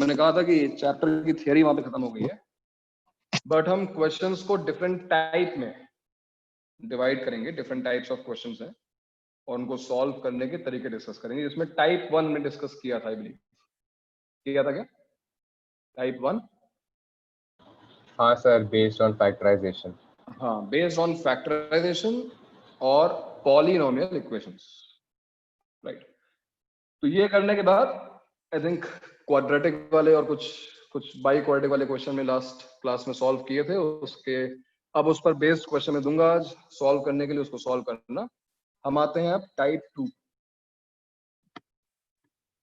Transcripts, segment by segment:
मैंने कहा था कि चैप्टर की थियरी वहां पे खत्म हो गई है, बट हम क्वेश्चंस को डिफरेंट टाइप में डिवाइड करेंगे। डिफरेंट टाइप्स ऑफ क्वेश्चंस हैं और उनको सॉल्व करने के तरीके डिस्कस करेंगे, जिसमें टाइप 1 में डिस्कस किया था, आई बिलीव किया था क्या टाइप 1? हाँ सर, बेस्ड ऑन फैक्टराइजेशन। हाँ, बेस्ड ऑन फैक्टराइजेशन और पॉलिनोमियल इक्वेशंस, राइट। तो ये करने के बाद आई थिंक क्वाड्रेटिक वाले और कुछ बाई क्वाड्रेटिक वाले क्वेश्चन में लास्ट क्लास में सॉल्व किए थे, उसके अब उस पर बेस्ड क्वेश्चन में दूंगा आज सॉल्व करने के लिए, उसको सॉल्व करना। हम आते हैं अब टाइप 2।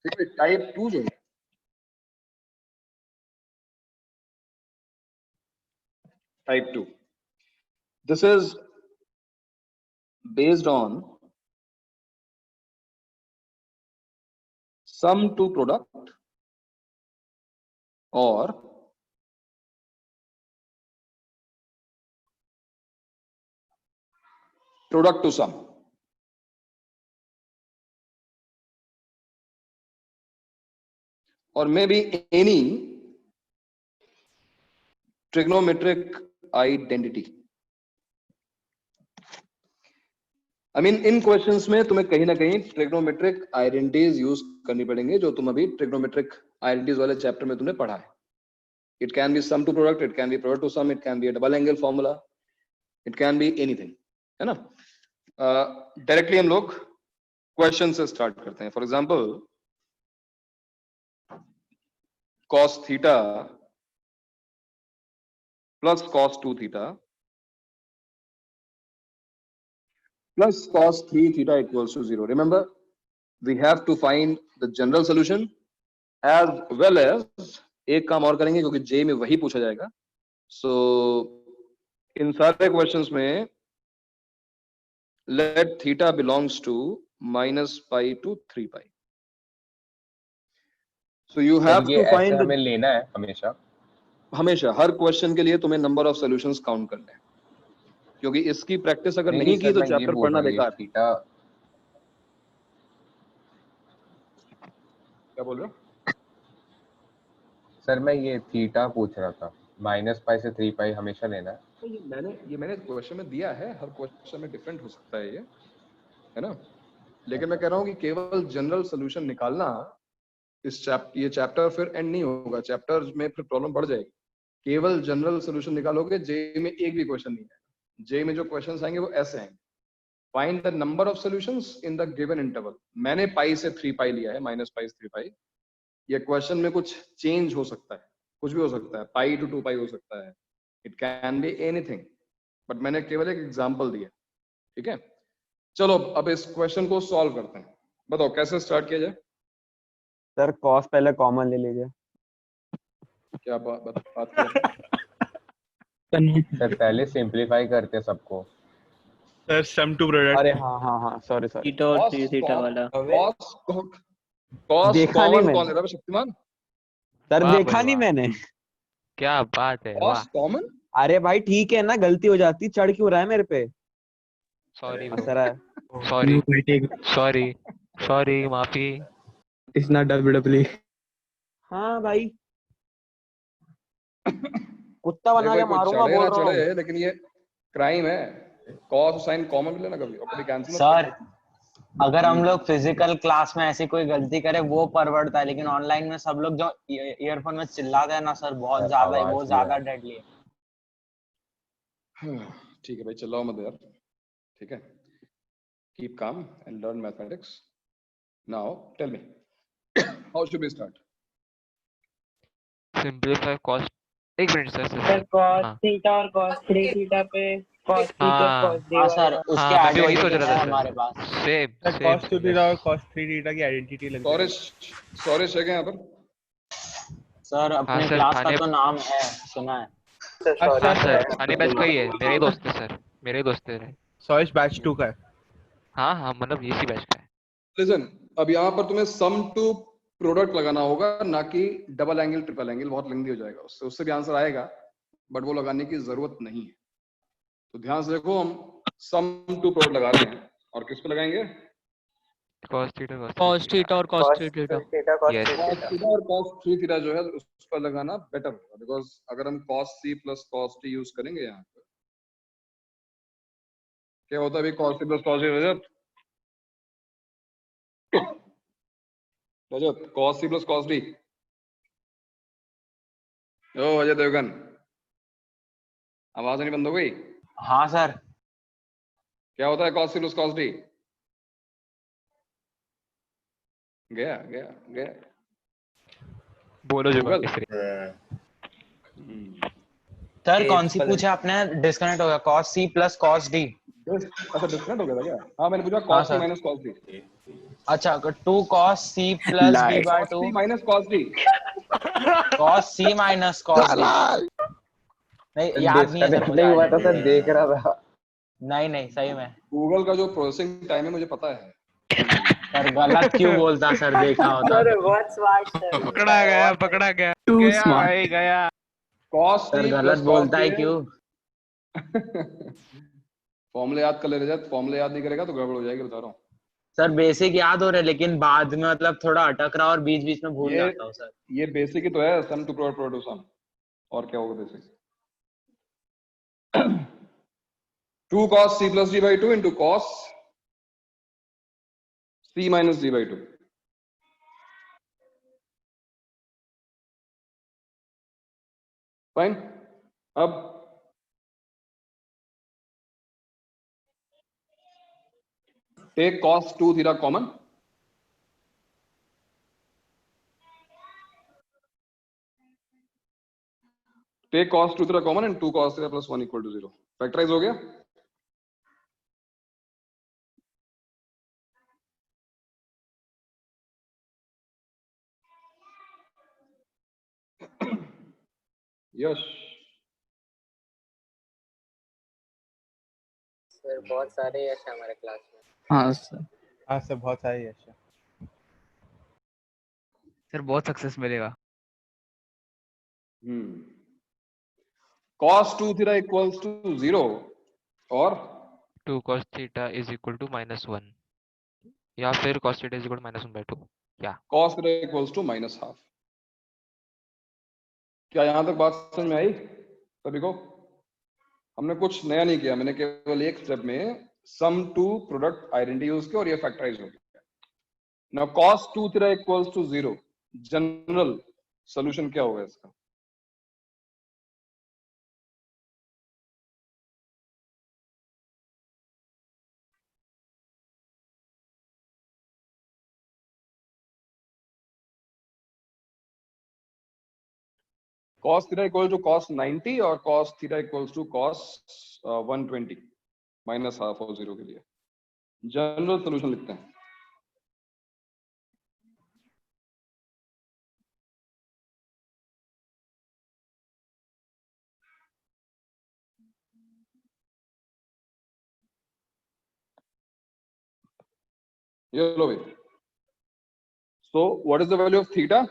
ठीक है, टाइप 2 जो है type 2, this is based on sum to product or product to sum, or maybe any trigonometric identity. I mean, in questions में तुम्हें कहीं ना कहीं ट्रिग्नोमेट्रिक आइडेंटिटीज यूज करनी पड़ेंगे, जो तुम अभी ट्रिग्नोमेट्रिक आइडेंटिटीज वाले चैप्टर में तुमने पढ़ा है। It can be sum to product, it can be product to sum, it can be a double angle formula, it can be anything, है ना। डायरेक्टली हम लोग क्वेश्चन से स्टार्ट करते हैं। For example, cos theta plus cos 2 theta plus cos 3 theta equals to 0. Remember, we have to find the general solution as well as एक काम और करेंगे क्योंकि जे में वही पूछा जाएगा। So इन सारे क्वेश्चंस में let theta belongs to minus pi to 3 pi. So you have to find, हमें लेना है हमेशा हर क्वेश्चन के लिए तुम्हें नंबर ऑफ सॉल्यूशंस काउंट करने हैं, क्योंकि इसकी प्रैक्टिस अगर नहीं की तो चैप्टर पढ़ना बेकार। थीटा क्या बोल रहे हो सर? मैं ये थीटा पूछ रहा था, माइनस पाई से 3 पाई हमेशा लेना है। तो ये मैंने क्वेश्चन में दिया है, हर क्वेश्चन में डिफरेंट हो सकता है ये, है ना। लेकिन मैं कह रहा हूँ कि केवल जनरल सोल्यूशन निकालना ये चैप्टर फिर एंड नहीं होगा, चैप्टर में फिर प्रॉब्लम बढ़ जाएगी। केवल जनरल सोल्यूशन निकालोगे, जे में एक भी क्वेश्चन नहीं है। जे में जो क्वेश्चंस आएंगे वो ऐसे आएंगे, find the number of solutions in the given interval. मैंने पाई से 3 पाई लिया है, माइनस पाई से 3 पाई। ये क्वेश्चन में कुछ चेंज हो सकता है, कुछ भी हो सकता है, पाई टू 2 पाई हो सकता है, it can be anything, but मैंने केवल एक एग्जांपल दिया। ठीक है, चलो अब इस क्वेश्चन को सॉल्व करते हैं। बताओ कैसे स्टार्ट किया जाए। सर कॉस पहले कॉमन ले लीजिए। क्या बात कर सर पहले सिंपलीफाई करते सबको। Sir sum to product. अरे हाँ सॉरी थीटा और थीटा वाला कॉस देखा नहीं कॉमन मैंने। कौन ले रहा है शक्तिमान? सर वाह देखा भाई नहीं वाह। मैंने। क्या बात है, वाह। Cos common? अरे भाई ठीक है ना, गलती हो जाती, चढ़ क्यों रहा है मेरे पे? Sorry sir sorry sorry sorry, माफी। It's not W W. हाँ भाई, कुत्ता बना देखो के ये कोई मारूंगा, चढ़े बोल ना रहा हूँ। चढ़े, लेकिन ये क्राइम है। कॉस साइन कॉमन भी लेना कभी, और कभी कैंसिल मत सर करना। अगर हम लोग फिजिकल क्लास में ऐसी कोई गलती करे वो परवड़ता है, लेकिन ऑनलाइन में सब लोग जो ईयरफोन में चिल्लाते हैं ना सर, बहुत ज्यादा है, वो ज्यादा डेडली है। ठीक है भाई, चिल्लाओ मत यार, ठीक है। Keep calm and learn mathematics. Now tell me, how should we start? Simplify cos, एक minute sir sir cos theta और cos 3 थीटा पे cos थीटा हाँ cos d हाँ सर, वगैरह। उसके मैं भी वही सोच आइडेंटिटी रहा है था हमारे सर, पास। सेम cos 2 थीटा और cos 3 थीटा की आइडेंटिटी लग जाएगी। सॉरी है क्या यहाँ पर? सर अपने सर, क्लास का थाने तो नाम है, सुना है। हाँ सर, थाने बैच का ही है, मेरे ही दोस्त है सर, मेरे ही दोस्त है। सॉइस बैच 2 का है। हाँ मतलब इसी बैच का है। लिसन, अब यहाँ पर तुम्हें सम टू प्रोडक्ट लगाना होगा, ना कि डबल एंगल ट्रिपल एंगल, बहुत लेंथी हो जाएगा। उससे भी आंसर आएगा, बट वो लगाने की जरूरत नहीं है। तो ध्यान से देखो, हम सम टू प्रोडक्ट लगा रहे हैं, और किस पे लगाएंगे? cos theta cos theta और cos 3 theta. yes cos theta और cos 3 थीटा जो है उस पर लगाना बेटर होगा, बिकॉज अगर हम cos c plus cos t use करेंगे यहाँ पे, क्या होता है अभी cos c plus cos t रजत रजत cos c plus cos t, ओ अजय देवगन आवाज नहीं बंद हो गई? हाँ सर. क्या होता है cos c plus cos t? गया गया गया बोलो जो गूगल। सर कौन सी पूछा आपने? डिस्कनेक्ट हो गया. cos c plus cos d. अच्छा डिस्कनेक्ट हो गया था क्या? हाँ मैंने पूछा हाँ, cos c sir. minus cos t, अच्छा 2 cos c plus d by cos 2. c minus cos t, cos c minus cos d. नहीं याद नहीं है सर मुझे. नहीं हुआ था सर, देख रहा था. नहीं नहीं सही में. गूगल का जो प्रोसेसिंग टाइम है मुझे पता है। सर गलत क्यों बोलता सर, देखा होता. सर बहुत स्मार्ट सर. पकड़ा गया Too गया smart. भाई गया cos सर t गलत plus cos बोलता है t क्यों? फॉर्मूले याद कर ले रजत, फॉर्मूले याद नहीं करेगा तो गड़बड़ हो जाएगी, बता रहा हूँ। सर बेसिक याद हो रहा है लेकिन बाद में मतलब थोड़ा अटक रहा और बीच बीच में भूल ये जाता हूँ सर. ये बेसिक ही तो है, सम टू प्रोडक्ट टू सम, और क्या होगा basic? 2 cos c plus d by 2 into cos c minus d by 2. Fine. अब take cos 2 theta common, take cos 2 theta common and 2 cos theta plus 1 equal to 0. Factorise हो गया. यश sir बहुत सारे यश है हमारे क्लास में. हाँ सर बहुत सारे यश है. सर बहुत सक्सेस मिलेगा. cos 2 theta equals to 0 और 2 cos theta is equal to -1 या फिर cos theta is equal to -1/2 क्या? cos theta equals to minus half. क्या यहां तक बात समझ में आई सभी को? हमने कुछ नया नहीं किया, मैंने केवल एक स्टेप में sum to product identity use किया और ये फैक्टराइज हो गया. Now cos 2 theta equals to 0, general solution क्या होगा इसका? cos theta equals to cos 90 और cos theta equals to cos 120 minus half और 0 के लिए जनरल सॉल्यूशन लिखते हैं. ये लो भाई. So what is the value of theta?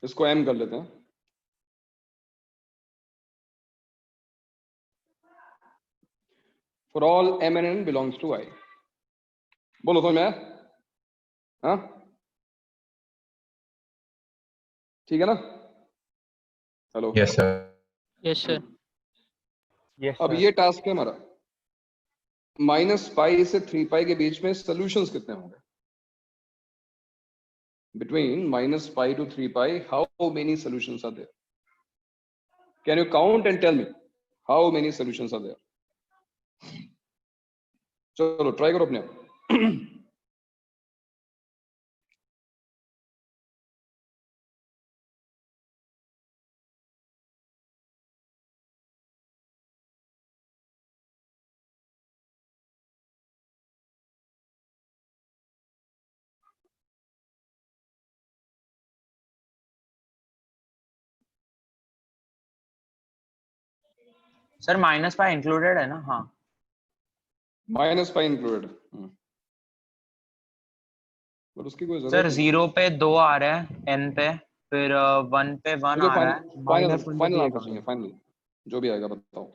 इसको m कर लेते हैं. For all m and n belongs to I. बोलो तो मैं, हाँ ठीक है ना? Hello. Yes sir. Yes sir. Yes अब sir. ये टास्क है हमारा. -π से 3π के बीच में सॉल्यूशंस कितने होंगे? Between -π to 3π, how many solutions are there? Can you count and tell me how many solutions are there? चलो ट्राई करो अपने आप. सर माइनस पाई इंक्लूडेड है ना? हाँ माइनस पाई इंक्लूडेड, पर उसकी कोई सर जरूरत नहीं। 0 पे 2 आ रहा है n पे, फिर 1 पे 1 मुझे आ रहा है। फाइनल -1 तो फाइनल दिया आंसर कहाँ चाहिए, है? फाइनल जो भी आएगा बताओ।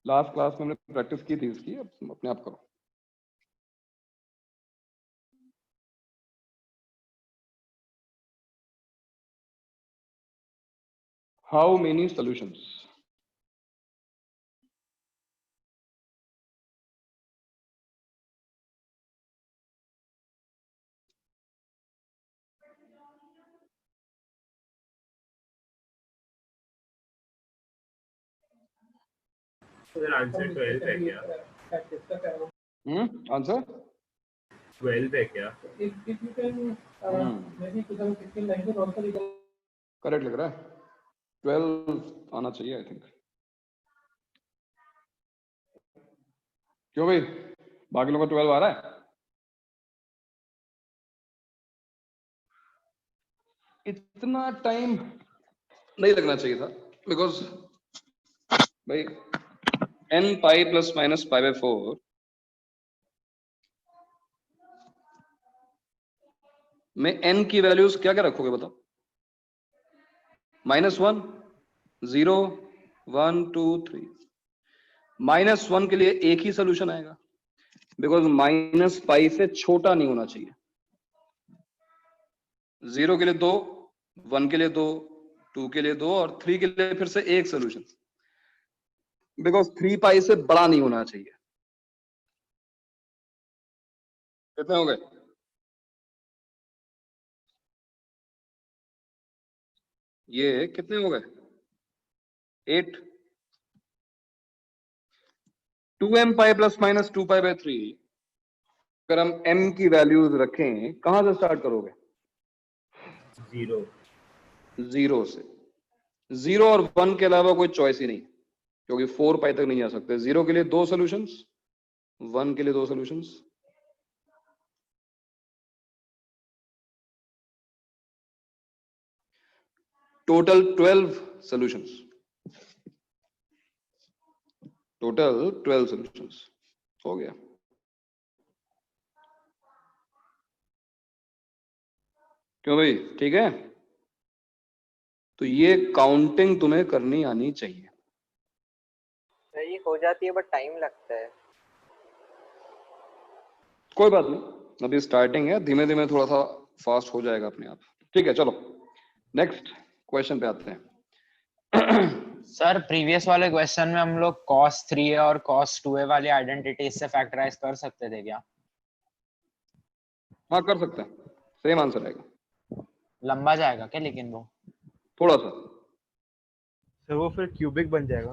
लास्ट क्लास में हमने प्रैक्टिस की थी इसकी, अब अपने आप करो। How many solutions? आंसर 12 है क्या? आंसर 12 है क्या? करेक्ट लग रहा है, 12 आना चाहिए आई थिंक। क्यों भाई, बाकी लोगों का 12 आ रहा है? इतना टाइम नहीं लगना चाहिए था, बिकॉज भाई n pi plus minus pi bye 4 में n की वैल्यूज क्या क्या रखोगे बताओ? -1, 0, 1, 2, 3। -1 के लिए एक ही सोल्यूशन आएगा, बिकॉज माइनस पाई से छोटा नहीं होना चाहिए। 0 के लिए 2, 1 के लिए 2, 2 के लिए 2 और 3 के लिए फिर से एक सोल्यूशन, बिकॉज 3 पाई से बड़ा नहीं होना चाहिए। कितने हो गए? ये कितने हो गए? 8। 2m pi plus minus 2 pi by 3, अगर हम m की वैल्यूज रखें कहां से स्टार्ट करोगे? 0 0 से। 0 और 1 के अलावा कोई चॉइस ही नहीं, क्योंकि 4 पाई तक नहीं जा सकते। 0 के लिए 2 सॉल्यूशंस, 1 के लिए 2 solutions. Total 12 solutions, total 12 solutions हो गया। क्यों भाई, ठीक है? तो ये काउंटिंग तुम्हें करनी आनी चाहिए। सही हो जाती है बट टाइम लगता है। कोई बात नहीं, अभी स्टार्टिंग है, धीमे धीमे थोड़ा सा फास्ट हो जाएगा अपने आप। ठीक है, चलो नेक्स्ट क्वेश्चन पे आते हैं। सर प्रीवियस वाले क्वेश्चन में हम लोग cos 3a और cos 2a वाली आइडेंटिटी इससे फैक्टराइज कर सकते थे क्या? हाँ कर सकते हैं, सेम आंसर आएगा। लंबा जाएगा क्या लेकिन वो? थोड़ा सा। सर वो फिर क्यूबिक बन जाएगा।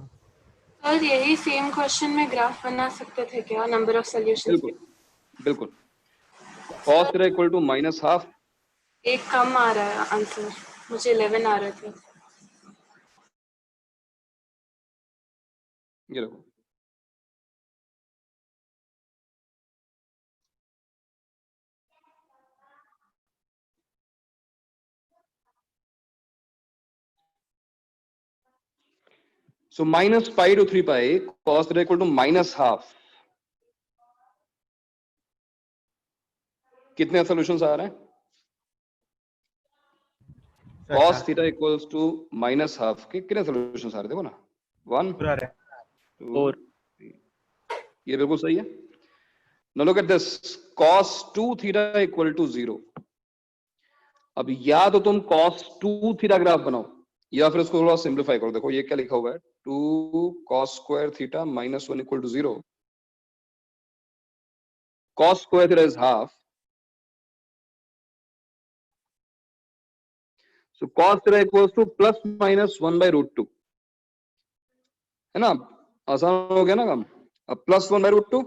सर यही सेम क्वेश्चन में ग्राफ बना सकते थे क्या, नंबर ऑफ सॉल्यूशंस? बिल्कुल बिल्कुल। cos theta equal to -12। एक कम आ रहा है आंसर, मुझे 11 आ रहे थे। ये देखो, so -π to 3π cos theta equal to -12। कितने सॉल्यूशंस आ रहे हैं? cos थीटा इक्वल्स टू -12 के कितने सॉल्यूशंस आ रहे? देखो ना, 1, 2, 3। ये बिल्कुल सही है। Now look at this, cos 2 theta equal to 0। अब या तो तुम cos 2 थीटा ग्राफ बनाओ, या फिर इसको थोड़ा सिंप्लीफाई करो। देखो ये क्या लिखा हुआ है, 2 cos square theta -1 equal to 0। cos square theta is half, so cos theta equals to +-1/√2, है ना? आसान हो गया ना काम। अब +1/√2,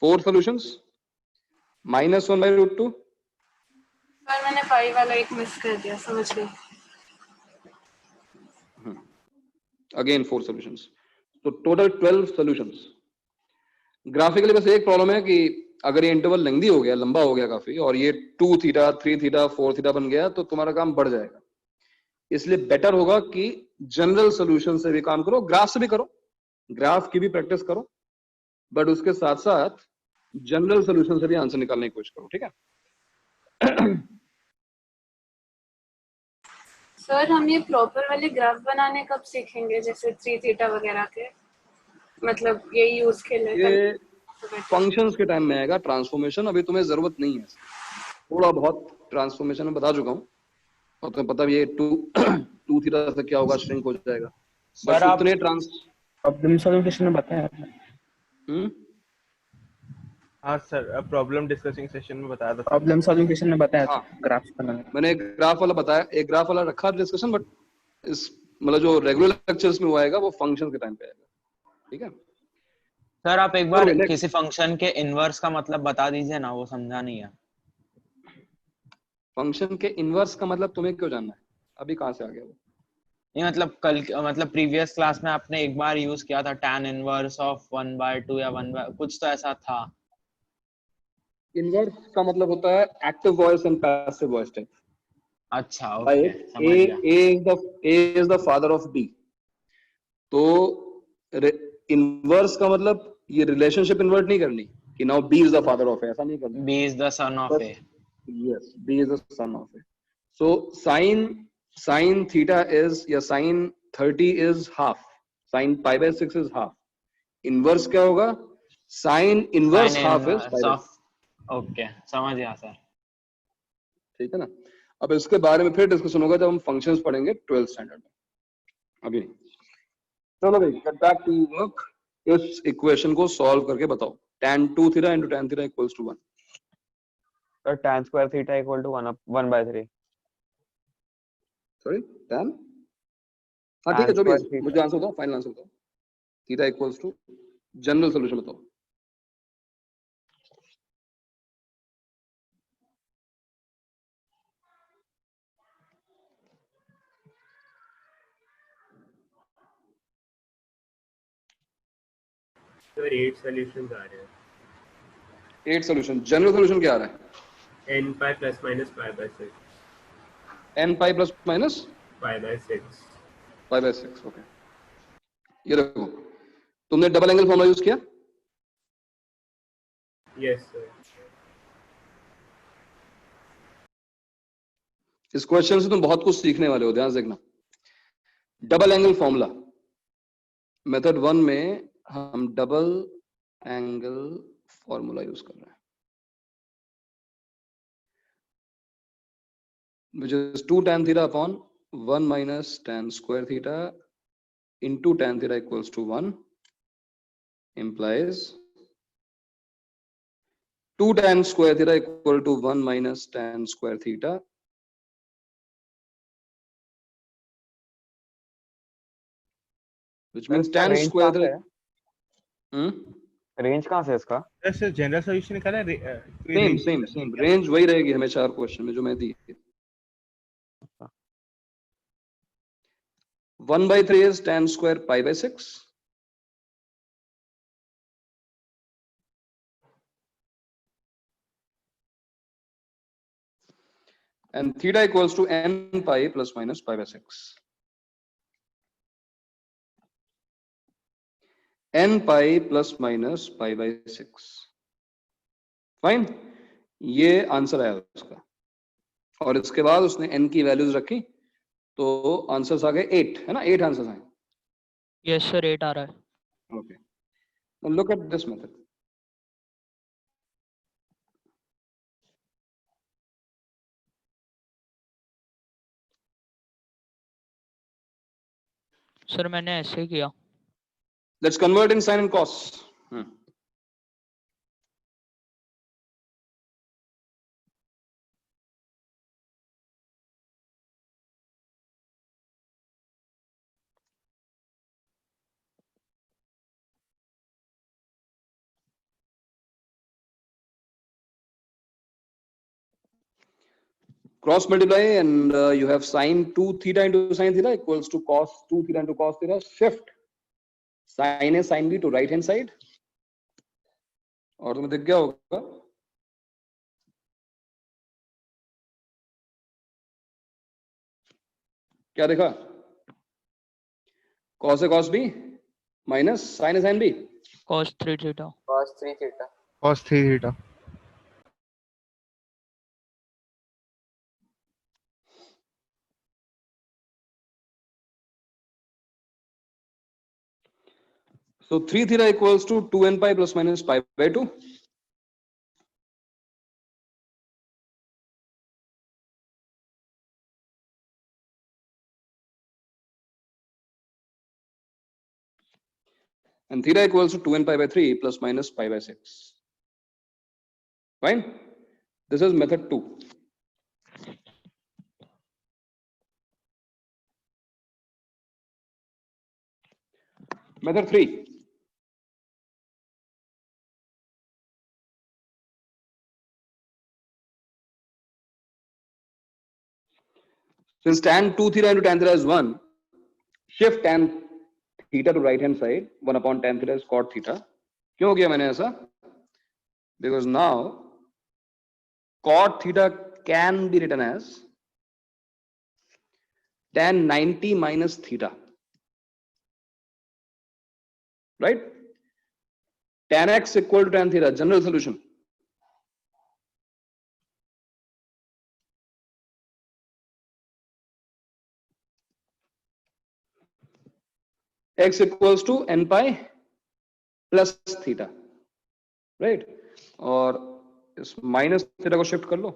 फोर सॉल्यूशंस, -1/√2। सर मैंने पाई वाला एक मिस कर दिया, समझ गई। अगेन 4 सॉल्यूशंस, तो टोटल 12 सॉल्यूशंस। ग्राफिकली बस एक प्रॉब्लम है कि अगर ये इंटरवल लेंथी हो गया, लंबा हो गया काफी, और ये 2 थीटा 3 थीटा 4 थीटा बन गया, तो तुम्हारा काम बढ़ जाएगा। इसलिए बेटर होगा कि जनरल सॉल्यूशन से भी काम करो, ग्राफ से भी करो, ग्राफ की भी प्रैक्टिस करो, बट उसके साथ साथ जनरल सॉल्यूशन से भी आंसर निकालने की कोशिश करो, ठीक है? सर हम ये प्रॉपर वाले ग्राफ बनाने कब सीखेंगे, जैसे 3 थीटा वगैरह के, मतलब ये यूज के लिए ये फंक्शंस के टाइम में आएगा ट्रांसफॉर्मेशन, अभी तुम्हें जरूरत नहीं है। थोड़ा बहुत ट्रांसफॉर्मेशन में बता चुका हूँ और तुम्हें पता भी है 2 थीटा से क्या होगा, श्रिंक हो जाएगा, बस उतने ट्रांस प्रॉब्लम सॉल्यूशन में बताया हाँ सर, प्रॉब्लम डिस्कसिंग सेशन में बताया था। प्रॉब्लम सॉल्यूशन में बताया था ग्राफ बनाना। मैंने एक ग्राफ वाला बताया, एक ग्राफ वाला रखा डिस्कशन, बट इस मतलब जो रेगुलर लेक्चर्स में वो आएगा वो फंक्शन के टाइम पे आएगा, ठीक है? सर आप एक बार किसी फंक्शन के इनवर्स का मतलब बता दीजिए ना, वो समझा नहीं है। फंक्शन के इनवर्स का मतलब तुम्हें क्यों जानना है? अभी कहाँ से आ गया वो? नहीं मतलब प्रीवियस क्लास में आपने एक बार यूज किया था tan इनवर्स ऑफ 1/2 या 1 कुछ तो ऐसा था। इनवर्स का मतलब होता है active voice and passive voice type. अच्छा, ओके, समझ गया। A is the father of B, तो इनवर्स का मतलब ये रिलेशनशिप इन्वर्ट नहीं करनी कि now B is the father of A, ऐसा नहीं करना। B is the son of A. Yes, B is the son of A. So sin theta is या sin 30 is half, sin pi by 6 is half. Inverse क्या होगा? sin inverse half is pi by 6. Okay, समझ गया sir. ठीक है ना? अब इसके बारे में फिर डिस्कशन होगा जब हम फंक्शंस पढ़ेंगे 12th स्टैंडर्ड में, अभी नहीं। चलो भाई, गेट बैक टू वर्क। इस इक्वेशन को सॉल्व करके बताओ। tan 2 theta into tan theta equals to 1। तो tan square theta equal to 1/3। Sorry, tan, हाँ ठीक है, जो भी है, मुझे आंसर बताओ, फाइनल आंसर बताओ। Theta equals to general solution बताओ। सर 8 सॉल्यूशंस आ रहे हैं। 8 सॉल्यूशन, जनरल सॉल्यूशन क्या आ रहा है? n pi plus minus pi by 6। n pi plus minus pi by 6। pi by 6, okay. ये देखो, तुमने डबल एंगल फॉर्मूला यूज किया? Yes sir. इस क्वेश्चन से तुम बहुत कुछ सीखने वाले हो, ध्यान से देखना। डबल एंगल फॉर्मूला मेथड 1 में हम डबल एंगल फॉर्मूला यूज कर रहे हैं, which is 2 tan theta upon 1 minus tan square theta into tan theta equals to 1 implies 2 tan square theta equal to 1 minus tan square theta which means tan square theta। Range कहाँ से इसका? Sir general solution निकाला है, same range वही रहेगी हमेशा हर question में जो मैं दी। 1/3 is tan square pi by 6, and theta equals to n pi plus minus pi by 6. n pi plus minus pi by 6, fine. ये आंसर आया उसका, और इसके बाद उसने n की वैल्यूज रखी तो आंसर्स आ गए 8, है ना? 8 आंसर्स आए। यस सर, 8 आ रहा है। Okay, now look at this method. Sir मैंने ऐसे किया। Let's convert in sine and cos. Cross multiply and you have sin 2 theta into sin theta equals to cos 2 theta into cos theta. Shift sin A sin B to right hand side, और तुम्हें दिख गया होगा क्या देखा? cos A cos B minus sin A sin B. cos 3 theta. cos 3 theta. cos 3 theta. So 3 theta equals to 2n pi plus minus pi by 2. And theta equals to 2n pi by 3 plus minus pi by 6. Fine? This is method 2. Method 3. Since tan 2 theta into tan theta is 1, shift tan theta to right hand side. 1 upon tan theta is cot theta. क्यों किया मैंने ऐसा? Because now cot theta can be written as tan 90 minus theta. Right? Tan x equal to tan theta, general solution. X equals to n pi plus theta. Right? और इस minus theta को shift कर लो.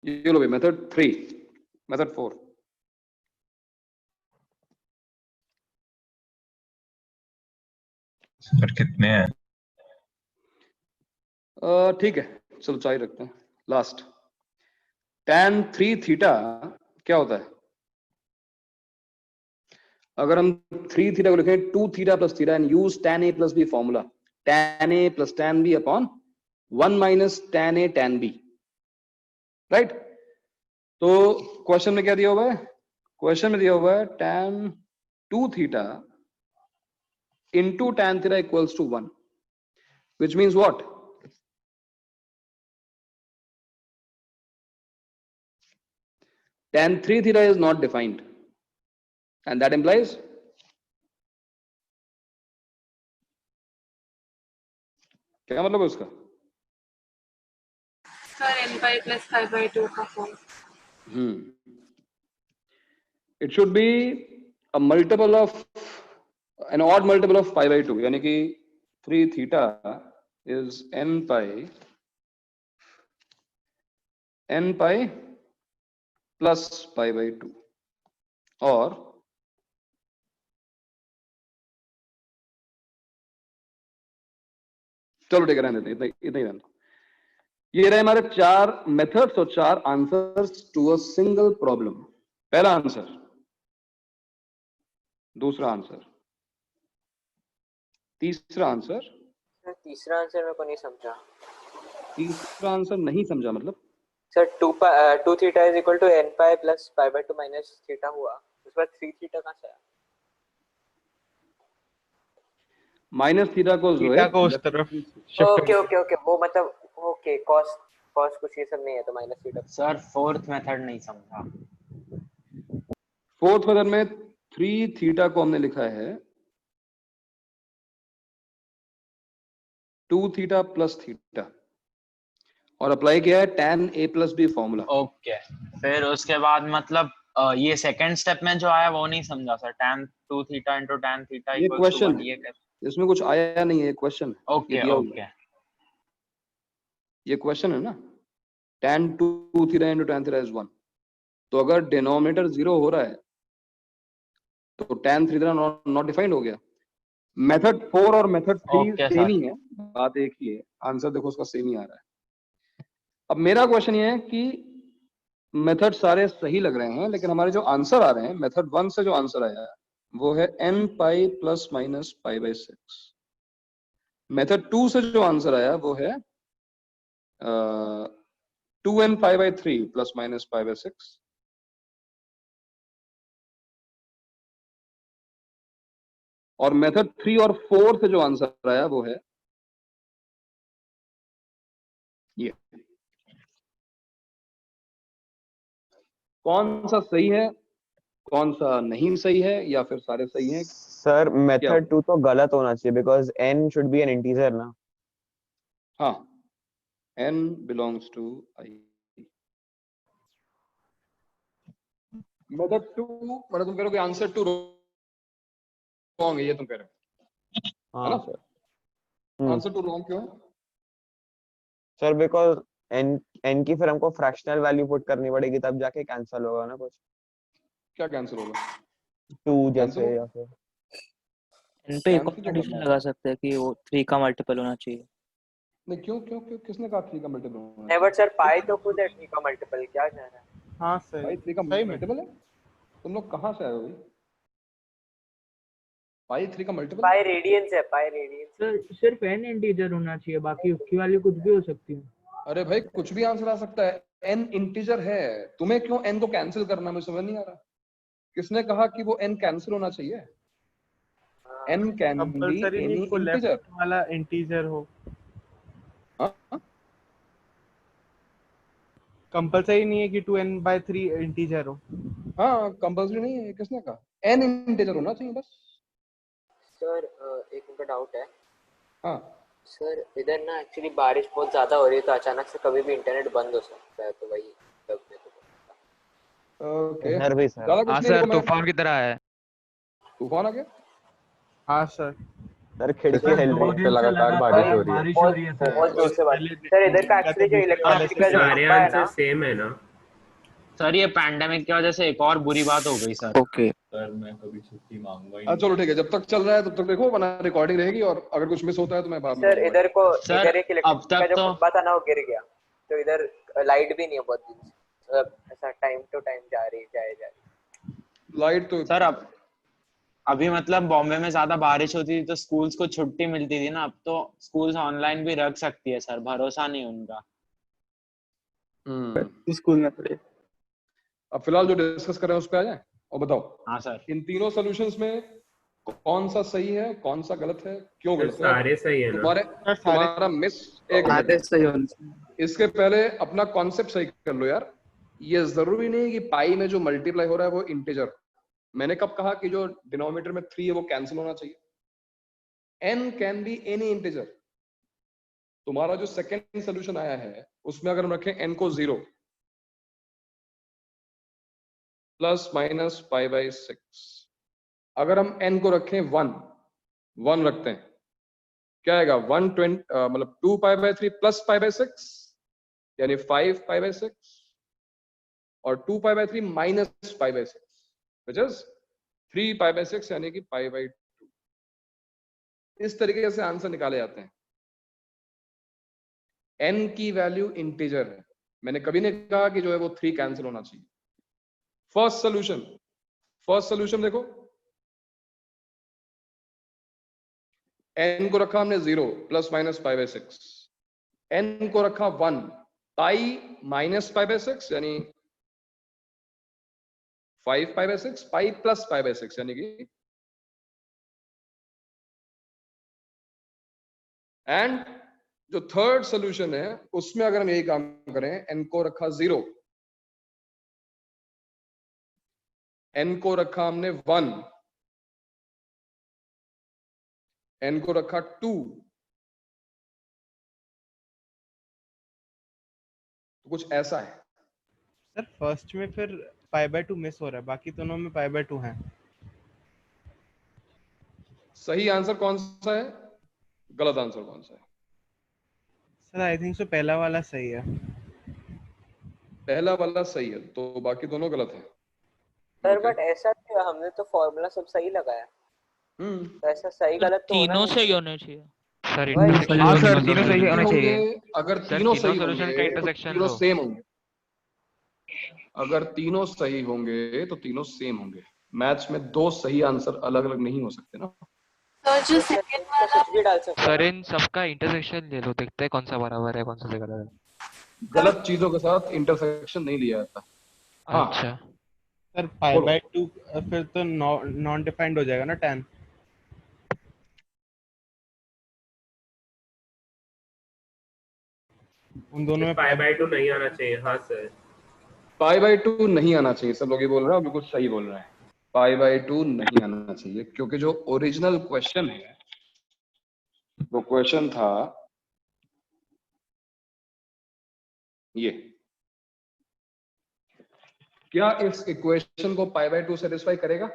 ये लो भाई method 3, method 4. Sir कितने हैं? ठीक है, चलो चाय रखते हैं. लास्ट tan 3 थीटा क्या होता है? अगर हम 3 थीटा को लिखें 2 theta plus theta and use tan a plus b formula, tan a plus tan b upon 1 minus tan a tan b. Right? तो क्वेश्चन में क्या दिया हुआ है? क्वेश्चन में दिया हुआ है tan 2 theta into tan theta equals to 1, which means what? Tan 3 theta is not defined, and that implies क्या मतलब है उसका? Sir, n pi plus pi by 2 का form. It should be a multiple of an odd multiple of pi by 2, यानी कि 3 theta is n pi plus pi by 2, और चलो ठीक है, रहने देते हैं, इतना ही रहना. ये रहे हमारे 4 मेथड्स और 4 answers to a single problem. पहला आंसर, दूसरा आंसर, तीसरा आंसर. तीसरा आंसर मेरे को नहीं समझा. तीसरा आंसर नहीं समझा मतलब? Sir 2 theta is equal to n pi plus pi by 2 minus theta हुआ, उसके बाद 3 थीटा कहाँ से आया? माइनस थीटा को जो है को उस तरफ ओके ओके ओके, वो मतलब ओके cos कुछ ये सब नहीं है तो minus theta. Sir fourth method नहीं समझा. फोर्थ मेथड में 3 थीटा को हमने लिखा है 2 थीटा प्लस थीटा और अप्लाई किया है tan a plus b formula. Okay, फिर उसके बाद मतलब ये सेकंड स्टेप में जो आया वो नहीं समझा sir. tan 2 theta into tan theta ये क्वेश्चन, इसमें कुछ आया नहीं है, क्वेश्चन. ओके ओके, ये क्वेश्चन है ना. tan 2 theta into tan theta is 1. तो अगर डिनोमिनेटर 0 हो रहा है तो tan थीटा नॉट डिफाइंड हो गया. मेथड 4 और मेथड 3 सेम ही है, बात एक ही है. आंसर देखो उसका सेम ही आ रहा है. अब मेरा क्वेश्चन ये है कि मेथड सारे सही लग रहे हैं, लेकिन हमारे जो आंसर आ रहे हैं मेथड 1 से जो आंसर आया है वो है n pi plus minus pi by 6. Method 2 से जो आंसर आया वो है 2n pi by 3 plus minus pi by 6. और मेथड 3 और 4 से जो आंसर आया वो है ये। कौन सा सही है, कौन सा नहीं सही है, या फिर सारे सही हैं? सर मेथड 2 तो गलत होना चाहिए because n should be N integer ना। हाँ, n belongs to I. Method 2 मतलब तुम कह रहे हो कि आंसर 2 रॉन्ग है, ये तुम कह रहे हो, है ना? हाँ सर। आंसर 2 रॉन्ग क्यों है? सर बिकॉज n की फिर हमको फ्रैक्शनल वैल्यू पुट करनी पड़ेगी तब जाके कैंसिल होगा ना कुछ। क्या कैंसिल होगा? 2 कैंसिल जैसे या फिर इन पे एक कैंसिल क्यों कंडीशन करना है? लगा सकते हैं कि वो 3 का मल्टीपल होना चाहिए। नहीं, क्यों क्यों क्यों किसने कहा 3 का मल्टीपल होना? नहीं बट सर पाई तो खुद है 3 का मल्टीपल, क्या कह रहा है? हाँ सर भाई 3 का सही में मल्टीपल है? तुम लोग कहाँ से आए हो भाई? पाई 3 का मल्टीपल? पाई रेडियंस है, पाई रेडियंस। सर सिर्फ n इंटीजर होना चाहिए, बाकी उसकी वैल्यू कुछ भी हो सकती है। अरे भाई कुछ भी आंसर आ सकता है, n इंटीजर है, तुम्हें क्यों n को कैंसिल करना, मुझे समझ नहीं आ रहा। किसने कहा कि वो n कैंसिल होना चाहिए? n can be compulsory any नहीं को इंटीजर। लेफ्ट वाला इंटीजर हो। कंपलसरी नहीं है कि 2n/3 इंटीजर हो। हाँ, कंपल्सरी नहीं है, किसने कहा? n इंटीजर होना चाहिए बस। सर एक उनका डाउट है। हाँ सर इधर ना एक्चुअली बारिश बहुत ज्यादा हो रही है, तो अचानक से कभी भी इंटरनेट बंद हो सकता है, तो वही तब मैं तो ओके। इधर भी सर। ज्यादा कुछ हाँ नहीं, सर, देखो मैं तूफान की तरह है। तूफान आ गया। हाँ सर सर खिड़की हिल रही है। पे लगातार बारिश हो रही है। बहुत जोर से बारिश। सर इधर का एक्चुअली जो इलेक्ट्रिसिटी का जो सारे खंभा है आंसर ना, सेम है ना? सर ये पैंडेमिक की वजह से एक और बुरी बात हो गई सर। ओके सर मैं कभी छुट्टी मांगूंगा ही हाँ चलो ठीक है, जब तक चल रहा है तब तक देखो, वरना रिकॉर्डिंग रहेगी और अगर कुछ मिस होता है तो मैं बाद में सर इधर को सर, इधर एक अब इलेक्ट्रिसिटी का तक जो तो- खंभा था ना वो गिर गया, तो इधर लाइट भी नहीं है बहुत दिन से, मतलब ऐसा टाइम टू टाइम जा रही। लाइट तो सर अब अभी मतलब बॉम्बे में ज्यादा बारिश होती थी तो स्कूल्स को छुट्टी मिलती थी ना, अब तो स्कूल्स ऑनलाइन भी रख सकती है सर, भरोसा नहीं उनका। स्कूल में पढ़े। अब फिलहाल जो डिस्कस कर रहे हैं उस पे आ जाए और बताओ। हाँ सर। इन तीनों सॉल्यूशंस में कौन सा सही है, कौन सा गलत है, क्यों गलत है? सारे सही है ना? तुम्हारा मिस एक मिनट। इसके पहले अपना कॉन्सेप्ट सही कर लो यार। ये जरूरी नहीं है कि पाई में जो मल्टीप्लाई हो रहा है वो इंटीजर। मैंने कब कहा कि जो डिनोमिनेटर में 3 है वो कैंसिल होना चाहिए? n can be any integer. तुम्हारा जो सेकंड सॉल्यूशन आया है उसमें अगर हम रखें n को 0 प्लस माइनस पाई बाई 6, अगर हम n को रखें 1 रखते हैं, क्या आएगा? 120 मतलब 2 पाई बाई 3 प्लस पाई बाई 6 यानी 5 पाई बाई 6, और 2 पाई by 3 minus pi by 6 which is 3 pi by 6 यानी कि पाई बाई 2। इस तरीके से आंसर निकाले जाते हैं। n की वैल्यू इंटीजर है, मैंने कभी नहीं कहा कि जो है वो 3 कैंसिल होना चाहिए। फर्स्ट सॉल्यूशन देखो, n को रखा हमने 0 plus minus pi by 6, n को रखा 1 पाई माइनस पाई बाई 6 यानी 5 पाई by 6, pi plus pi by 6 यानी कि, एंड जो थर्ड सॉल्यूशन है उसमें अगर हम यही काम करें, n को रखा 0, n को रखा हमने 1, n को रखा 2, तो कुछ ऐसा है। सर फर्स्ट में फिर π/2 मिस हो रहा है, बाकी दोनों में π/2 है। सही आंसर कौन सा है, गलत आंसर कौन सा है? सर आई थिंक सो पहला वाला सही है। पहला वाला सही है, तो बाकी दोनों गलत है। सर बट ऐसा क्यों, हमने तो फॉर्मूला सब सही लगाया। तो ऐसा सही गलत तो होना तीनों नहीं सही होने चाहिए। सर वही। इंटरसेक्शन हाँ लो, सर, तीनों solution होने के। चाहिए। अगर सर, तीनों सही solution होंगे का तो intersection तीनों लो। सेम होंगे। अगर तीनों सही होंगे तो तीनों सेम होंगे। मैथ्स में 2 सही आंसर अलग अलग नहीं हो सकते ना। तो जो सेकंड वाला कुछ भी डाल सकते सर इन सबका इंटरसेक्शन ले लो, देखते हैं कौन सा बराबर है कौन सा गलत है। गलत चीजों के साथ इंटरसेक्शन नहीं लिया जाता। हाँ अच्छा सर पाई बोलो। बाय 2 फिर तो नॉन डिफाइंड हो जाएगा ना tan। उन दोनों में पाई बाय 2 नहीं आना चाहिए। हाँ सर। पाई बाय 2 नहीं आना चाहिए, सब लोग ये बोल रहे हैं, बिल्कुल सही बोल रहे हैं। पाई बाय 2 नहीं आना चाहिए क्योंकि जो ओरिजिनल क्वेश्चन है वो क्वेश्चन था ये, क्या इस इक्वेशन को पाई बाय 2 सेटिस्फाई करेगा?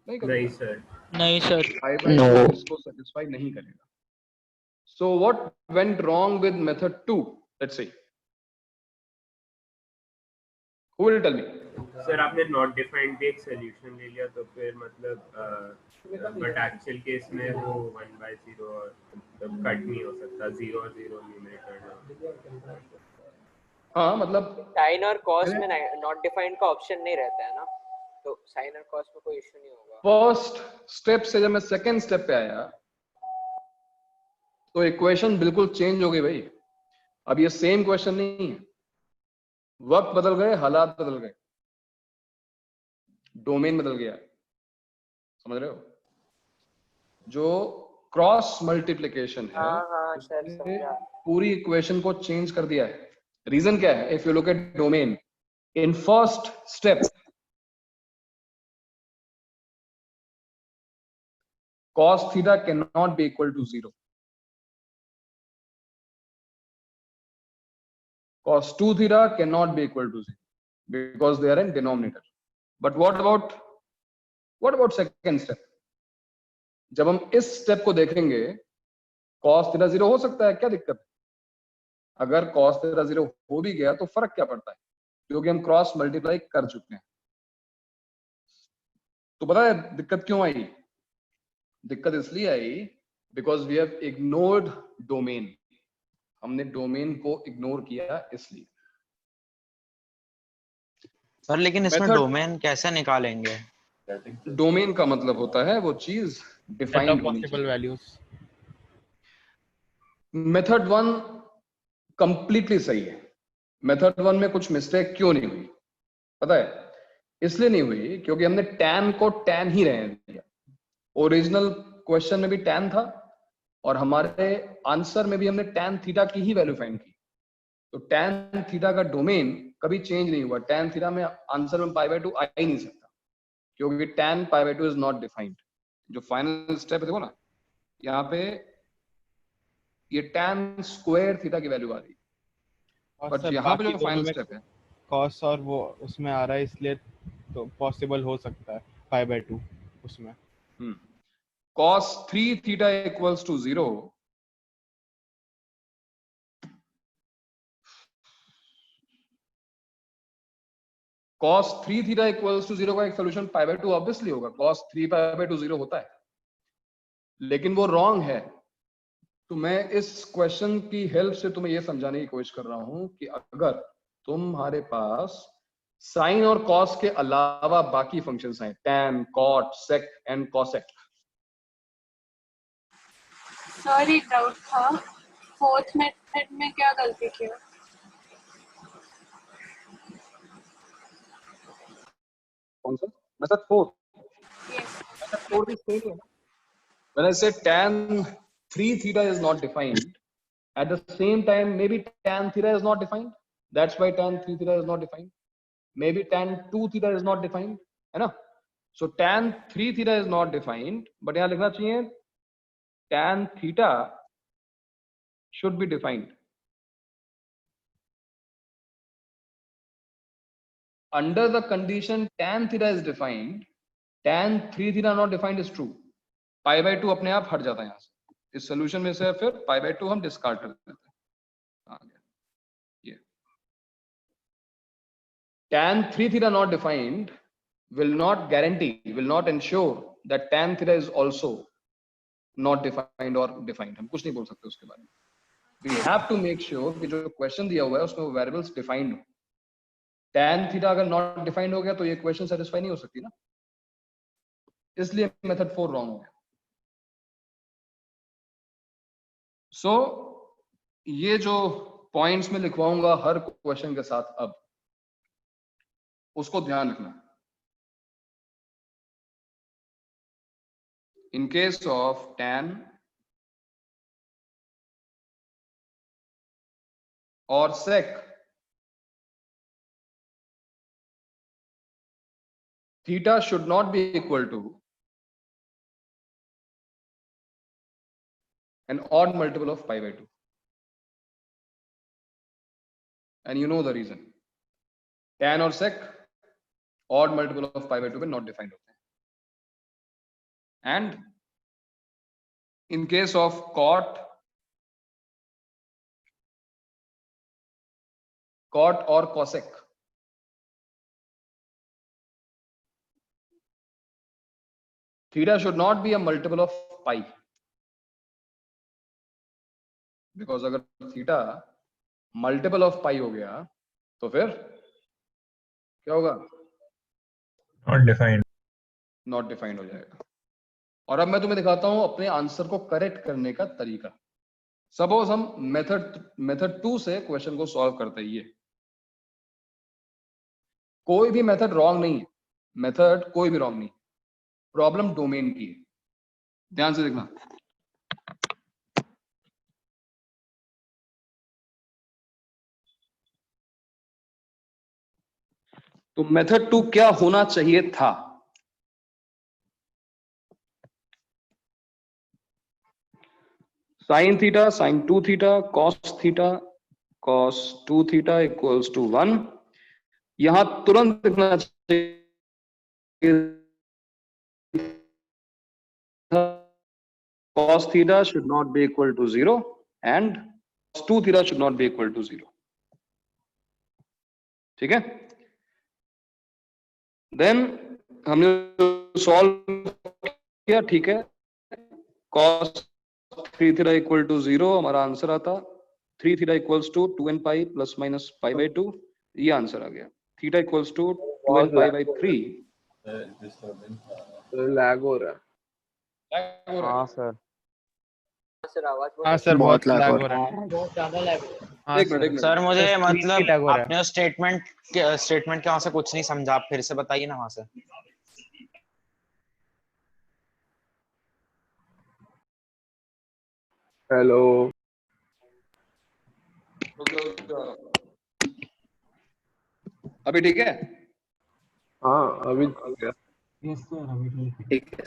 नहीं करेगा। नहीं सर। नहीं सर। पाई बाय 2 इसको सेटिस्फाई नहीं करेगा। So what went wrong with method 2? Let's see. Who will tell me? Sir आपने नॉट डिफाइंड भी एक सोल्यूशन ले लिया, तो फिर मतलब बट एक्चुअल केस में वो 1/0 और मतलब कट नहीं हो सकता, 0 और 0 न्यूमरेटर। हाँ मतलब साइन और कॉस में नॉट डिफाइंड का ऑप्शन नहीं रहता है ना, तो साइन और कॉस में कोई इशू नहीं होगा। फर्स्ट स्टेप से जब मैं सेकंड स्टेप पे आया तो इक्वेशन बिल्कुल चेंज हो गई भाई। अब ये सेम क्वेश्चन नहीं है, वक्त बदल गए, हालात बदल गए, डोमेन बदल गया। समझ रहे हो? जो क्रॉस मल्टीप्लिकेशन है हाँ सर उसने समझा। पूरी इक्वेशन को चेंज कर दिया है। रीजन क्या है? If you look at domain in first step, cos theta cannot be equal to 0. Cos 2 theta cannot be equal to 0 because they are in denominator. But what about second step? जब हम इस step को देखेंगे, cos theta 0 हो सकता है, क्या दिक्कत है? अगर cos theta 0 हो भी गया तो फर्क क्या पड़ता है, क्योंकि हम क्रॉस मल्टीप्लाई कर चुके हैं। तो पता है दिक्कत क्यों आई? दिक्कत इसलिए आई because we have ignored domain. हमने डोमेन को इग्नोर किया इसलिए। सर लेकिन इसमें Method- डोमेन कैसे निकालेंगे? डोमेन का मतलब होता है वो चीज डिफाइंड होनी पॉसिबल चाहिए। वैल्यूज। मेथड 1 कंप्लीटली सही है। मेथड 1 में कुछ मिस्टेक क्यों नहीं हुई पता है? इसलिए नहीं हुई क्योंकि हमने tan को tan ही रहने दिया। ओरिजिनल क्वेश्चन में भी tan था और हमारे आंसर में भी हमने tan थीटा की ही वैल्यू फाइंड की। तो tan थीटा का डोमेन कभी चेंज नहीं हुआ। tan थीटा में आंसर में पाई बाय 2 आ ही नहीं सकता क्योंकि tan pi bye 2 is not defined. जो फाइनल स्टेप है देखो ना, यहाँ पे ये tan स्क्वायर थीटा की वैल्यू आ रही है, बट यहाँ पे जो फाइनल स्टेप है cos और वो उसमें आ रहा है, इसलिए तो पॉसिबल हो सकता है पाई बाय 2 उसमें। cos 3 theta equals to 0 cos 3 theta equals to 0 का एक सोल्यूशन पाई बाय 2 ऑब्वियसली होगा। cos 3 पाई बाय 2 0 होता है, लेकिन वो रॉन्ग है। तो मैं इस क्वेश्चन की हेल्प से तुम्हें यह समझाने की कोशिश कर रहा हूं कि अगर तुम्हारे पास साइन और कॉस के अलावा बाकी फंक्शंस हैं, tan, cot, sec and cosec। Sorry doubt था, फोर्थ मेथड में क्या गलती किया? कौन सा मेथड 4? मेथड 4 भी सेम है। When I say tan 3 theta is not defined, at the same time maybe tan theta is not defined, that's why tan 3 theta is not defined. Maybe tan 2 theta is not defined, है ना? So tan 3 theta is not defined, but यहाँ लिखना चाहिए tan theta should be defined. Under the condition tan theta is defined, tan 3 theta not defined is true. Pi by 2 अपने आप हट जाता है यहाँ से। इस सोल्यूशन में से फिर पाई बाय 2 हम डिस्कार्ड कर देते हैं। आ गया ये tan 3 theta not defined will not guarantee, will not ensure that tan theta is also not defined or defined। हम कुछ नहीं बोल सकते उसके बारे में। We have to make sure कि जो क्वेश्चन दिया हुआ है उसमें वो वेरिएबल्स डिफाइंड हो। tan थीटा अगर नॉट डिफाइंड हो गया तो ये क्वेश्चन सेटिस्फाई नहीं हो सकती ना, इसलिए मेथड 4 रॉन्ग हो गया। सो ये जो पॉइंट्स में लिखवाऊंगा हर क्वेश्चन के साथ, अब उसको ध्यान रखना। इन केस ऑफ tan और sec, theta should not be equal to an odd multiple of pi by 2, and you know the reason. Tan और sec odd multiple of pi by 2 में not defined होते हैं, and in case of cot और cosec, theta should not be a multiple of pi, because अगर theta multiple of pi हो गया तो फिर क्या होगा? Not defined हो जाएगा। और अब मैं तुम्हें दिखाता हूं अपने आंसर को करेक्ट करने का तरीका। सपोज हम मेथड 2 से क्वेश्चन को सॉल्व करते हैं। ये कोई भी मेथड रॉन्ग नहीं है, मेथड कोई भी रॉन्ग नहीं, प्रॉब्लम डोमेन की है। ध्यान से देखना। तो मेथड 2 क्या होना चाहिए था? sin theta sin 2 theta cos theta cos 2 theta equals to 1। यहां तुरंत लिखना चाहिए cos theta should not be equal to 0 and cos 2 theta should not be equal to 0। ठीक है, देन हमने सॉल्व किया। ठीक है, cos 3 theta equal to 0 हमारा आंसर आता। 3 theta equals to 2n pi plus minus pi by 2, ये answer आ गया। Theta equals to 2n pi by 3। Lag हो रहा है। हाँ सर बहुत लैग हो रहा है, बहुत ज्यादा लैग हो रहा है। एक मिनट सर मुझे मतलब आपने स्टेटमेंट के वहां से कुछ नहीं समझा, आप फिर से बताइए ना वहां से। हेलो, अभी ठीक है? हाँ अभी ठीक है। ठीक है,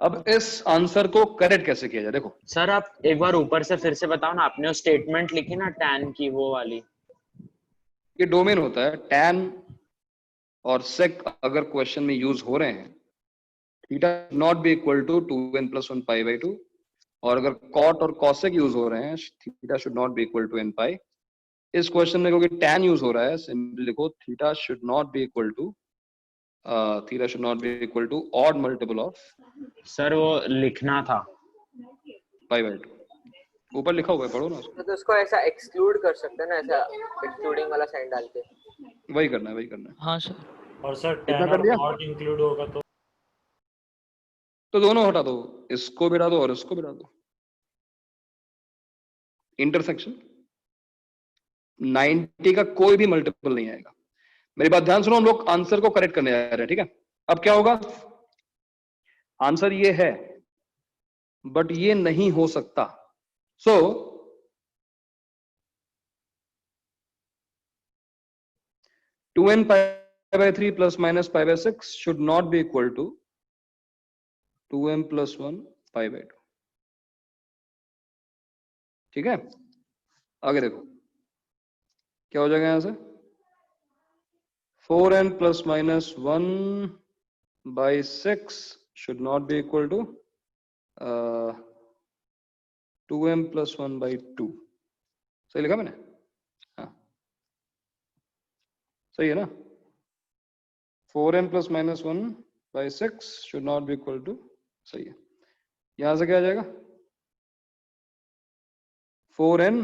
अब इस आंसर को करेक्ट कैसे किया जाए? देखो सर आप एक बार ऊपर से फिर से बताओ ना, आपने स्टेटमेंट लिखी ना tan की, वो वाली। ये डोमेन होता है। tan और sec अगर क्वेश्चन में यूज हो रहे हैं, theta not be equal to 2n plus 1 pi by 2, और अगर cot और cosec यूज हो रहे हैं, theta should not be equal to n pi। इस क्वेश्चन में क्योंकि tan यूज हो रहा है, सिंपली लिखो theta should not be equal to odd multiple of. Sir वो लिखना था pi by 2, ऊपर लिखा हुआ है, पढ़ो ना उसको। तो उसको ऐसा एक्सक्लूड कर सकते हैं ना, ऐसा एक्सक्लूडिंग वाला साइन डाल के। वही करना है, वही करना है। हाँ सर। और सर इतना tan कर और दिया? cot इंक्लूड होगा तो दोनों हटा दो, इसको भी हटा दो और इसको भी हटा दो। इंटरसेक्शन 90 का कोई भी मल्टीपल नहीं आएगा। मेरी बात ध्यान सुनो, हम लोग आंसर को करेक्ट करने जा रहे हैं। ठीक है, अब क्या होगा? आंसर ये है बट ये नहीं हो सकता। So two n pi by 3 plus minus pi by 6 should not be equal to 2m plus 1 pi by 2। ठीक है, आगे देखो क्या हो जाएगा यहां से। 4n plus minus 1 by 6 should not be equal to 2m plus 1 by 2। सही लिखा मैंने? हाँ सही है ना। 4n plus minus 1 by 6 should not be equal to, सही है। यहां से क्या आ जाएगा? 4n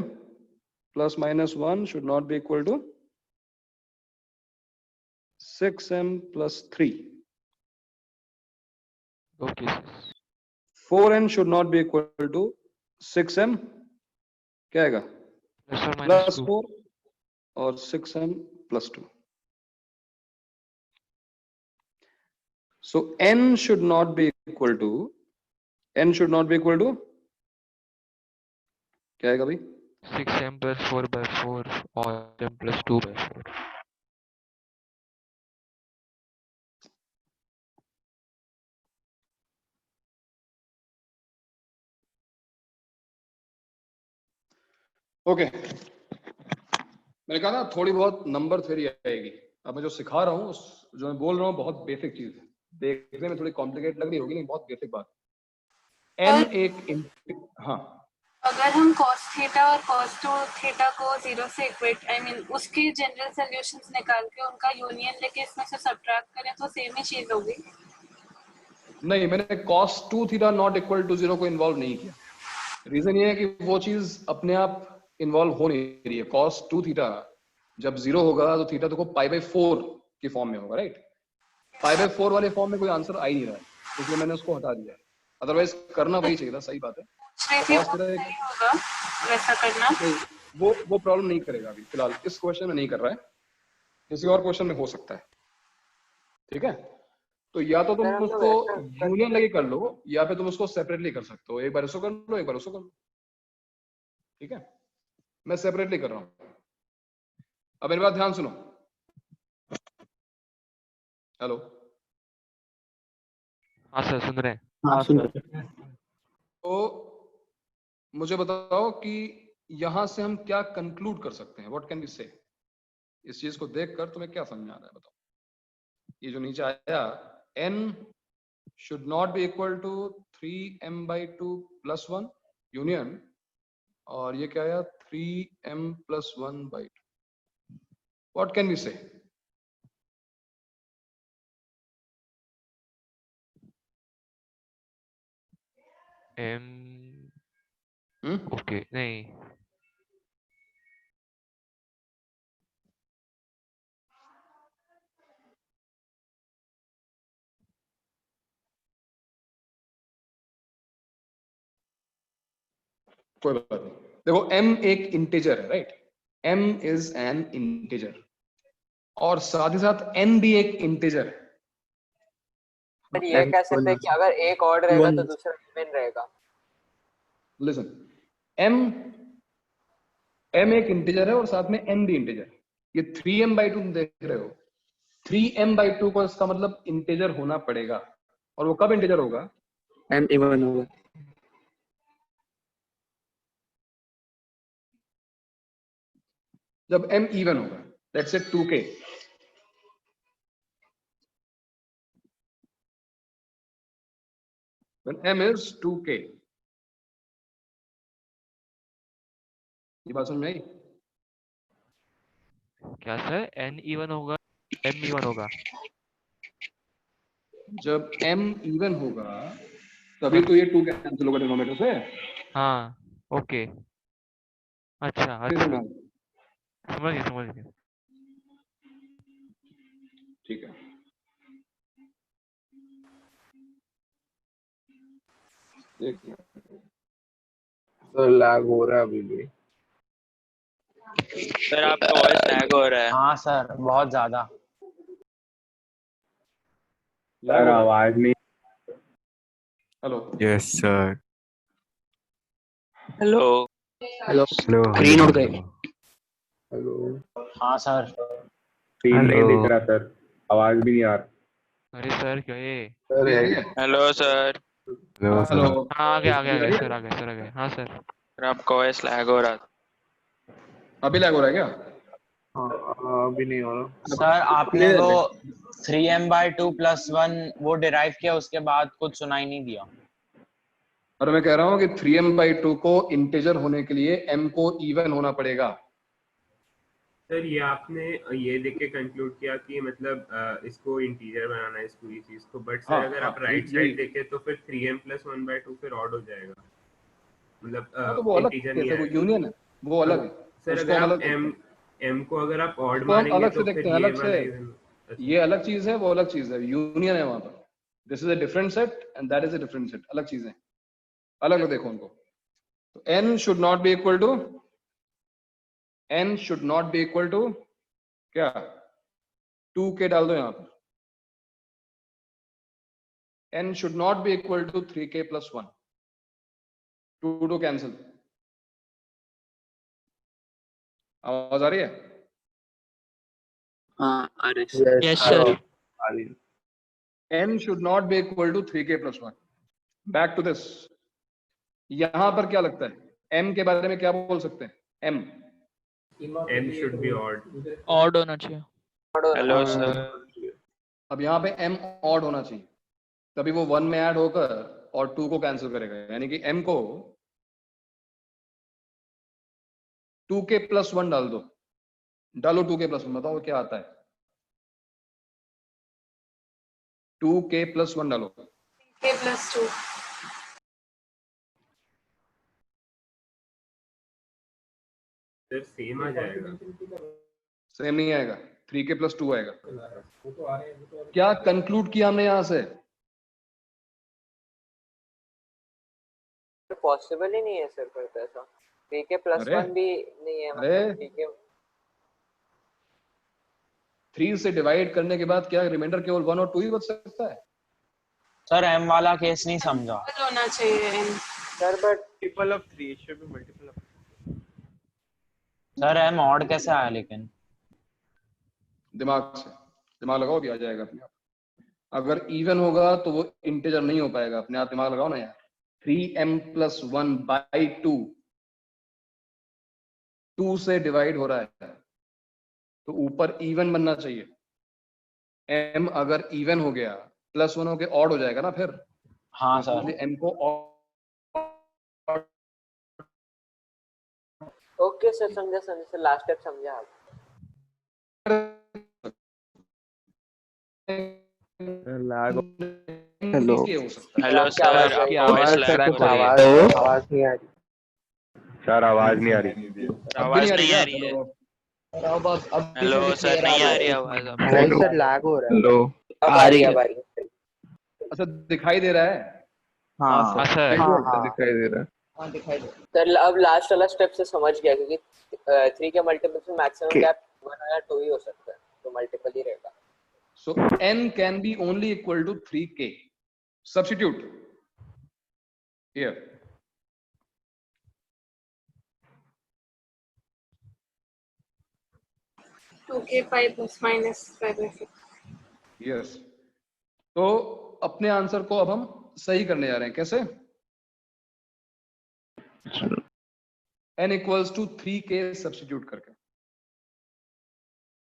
plus minus 1 should not be equal to 6m plus 3। Okay. 4n should not be equal to 6m, क्या आएगा? प्लस और माइनस प्लस 2 4 और 6m plus 2. So n should not be equal to क्या आएगा भाई? 6m plus 4/4 और m plus 2/4. Okay मैंने कहा ना थोड़ी बहुत नंबर थ्योरी आएगी. अब मैं जो सिखा रहा हूँ जो मैं बोल रहा हूँ बहुत बेसिक चीज है. देखने में थोड़ी कॉम्प्लिकेट लग रही होगी लेकिन बहुत बेसिक बात. n एक हाँ अगर हम cos थीटा और cos 2 थीटा को 0 से इक्वेट उसकी जनरल सॉल्यूशंस निकाल के उनका यूनियन लेके इसमें से सब्ट्रैक्ट करें तो सेम ही चीज होगी. नहीं, मैंने cos 2 theta not equal to 0 को इन्वॉल्व नहीं किया. रीजन ये है कि वो चीज अपने आप इन्वॉल्व हो नहीं रही है. cos 2 थीटा जब 0 होगा तो थीटा देखो पाई/4 की फॉर्म में होगा, राइट? पाई/4 वाले फॉर्म में कोई आंसर आ ही नहीं रहा है, इसलिए मैंने उसको हटा दिया. अदरवाइज करना वही चाहिए था. सही बात है. नहीं होगा वैसा करना. वो प्रॉब्लम नहीं करेगा अभी फिलहाल. इस क्वेश्चन में नहीं कर रहा है, किसी और क्वेश्चन में हो सकता है. ठीक है, तो या तो तुम उसको यूनियन लगे कर लो या फिर तुम उसको सेपरेटली कर सकते हो. एक बार इसको कर लो, एक बार उसको कर लो. ठीक है, मैं सेपरेटली कर रहा हूं. अब मेरी बात ध्यान सुनो. हेलो, हाँ सर सुन रहे हैं. हाँ सुन रहे हैं. तो मुझे बताओ कि यहां से हम क्या कंक्लूड कर सकते हैं. व्हाट कैन वी से? इस चीज को देखकर तुम्हें क्या समझ आ रहा है बताओ. ये जो नीचे आया n should not be equal to 3m/2 plus 1 union, और ये क्या आया 3m plus 1/2. What can we say? Okay नहीं कोई बात नहीं. देखो m एक इंटीजर है, right? m is an integer और साथ ही साथ n भी एक इंटीजर है. पर ये कह सकते हैं कि अगर एक ऑड रहेगा तो दूसरा इवन रहेगा. लिसन, m एक इंटीजर है और साथ में n भी इंटीजर है. ये 3m/2 तुम देख रहे हो. 3m/2 को इसका मतलब इंटीजर होना पड़ेगा. और वो कब इंटीजर होगा? m इवन होगा. जब m इवन होगा. Let's say 2k. when m is 2k. ये बात समझ में आई? क्या सर n इवन होगा m इवन होगा? जब m इवन होगा तभी तो ये 2 कैंसिल होगा डिनोमिनेटर से. हाँ ओके अच्छा अच्छा समझ गया. ठीक है. सर लैग हो रहा है अभी भी. सर आपका वॉइस लैग हो रहा है. हाँ सर बहुत ज्यादा. सर आवाज नहीं. Hello. Yes sir. Hello hello. Slow green उड़ गए. हेलो. हाँ सर. स्क्रीन नहीं दिख रहा सर. आवाज भी नहीं आ रहा. अरे सर क्या ये? Hello sir. हेलो. हाँ आ गया सर आ गए. हाँ सर आपका वॉइस लैग हो रहा था. अभी लैग हो रहा है क्या? अभी नहीं हो रहा सर. आपने वो 3m/2 plus 1 वो डिराइव किया उसके बाद कुछ सुनाई नहीं दिया. और मैं कह रहा हूँ कि 3m/2 को इंटीजर होने के लिए m को इवन होना पड़ेगा. सर ये आपने ये देख के कंक्लूड किया कि मतलब इसको इंटीजर बनाना है इस पूरी चीज को. बट सर अगर आप राइट साइड देखें तो फिर 3m plus 1/2 फिर ऑड हो जाएगा. मतलब तो वो अलग केस है, वो यूनियन है, वो अलग है. सर अगर आप m को अगर आप ऑड मानेंगे अलग से तो देखते फिर हैं. अलग से ये अलग चीज है, वो अलग चीज है. यूनियन है वहां पर. This is a different set and that is a different set. अलग चीजें, अलग देखो उनको. तो n should not be equal to n should not be equal to क्या 2k डाल दो यहां पर, n should not be equal to 3k plus 1, 2 cancel. आवाज आ रही है? हाँ आ रही है। Yes sir n should not be equal to 3k plus 1। Back to this, यहां पर क्या लगता है, m के बारे में क्या बोल सकते हैं? m should be odd. Odd होना चाहिए। हेलो सर, अब यहाँ पे m ऑड होना चाहिए, तभी वो 1 में ऐड होकर और 2 को कैंसिल करेगा, यानी कि m को 2k प्लस 1 डाल दो, डालो 2k प्लस 1, बताओ क्या आता है? 2k प्लस 1 डालो, k plus 2 सर सेम आ जाएगा। सेम नहीं आएगा, 3k प्लस 2 आएगा। क्या कंक्लूड किया हमने यहां से? पॉसिबल ही नहीं है सर फिर ऐसा, 3k प्लस अरे, 1 भी नहीं है, अरे, मतलब 3k 3 से डिवाइड करने के बाद क्या रिमाइंडर केवल 1 और 2 ही बच सकता है? सर m वाला केस नहीं समझा। होना चाहिए n। Sir but multiple of 3, it should be multiple of. Sir m odd कैसे आया लेकिन? दिमाग से, दिमाग लगाओ, भी आ जाएगा अपने आप। अगर इवन होगा तो वो इंटीजर नहीं हो पाएगा, अपने आप दिमाग लगाओ ना यार। 3m प्लस 1 बाई 2, 2 से डिवाइड हो रहा है तो ऊपर इवन बनना चाहिए। m अगर इवन हो गया, प्लस 1 हो के ऑड हो जाएगा ना फिर। हाँ सर, इसलिए m को ओके सर, समझा सर, लास्ट स्टेप समझा आप। हेलो हेलो सर, आपकी आवाज आवाज नहीं आ रही सर, आवाज नहीं आ रही। आवाज नहीं आ रही है। हेलो सर, नहीं आ रही आवाज अब। नहीं सर, लैग हो रहा है। हेलो, आ रही है। अच्छा दिखाई दे रहा है? हाँ हाँ सर, हाँ दिखाई दे रहा है। सर अब लास्ट वाला स्टेप से समझ गया, क्योंकि 3 के मल्टीपल में मैक्सिमम गैप 1 या 2 ही हो सकता है, तो मल्टीपल ही रहेगा। So n can be only equal to 3k. Substitute here. Two k 5 plus minus 5/6। Yes. तो अपने आंसर को अब हम सही करने जा रहे हैं। कैसे? n equals to 3k substitute करके।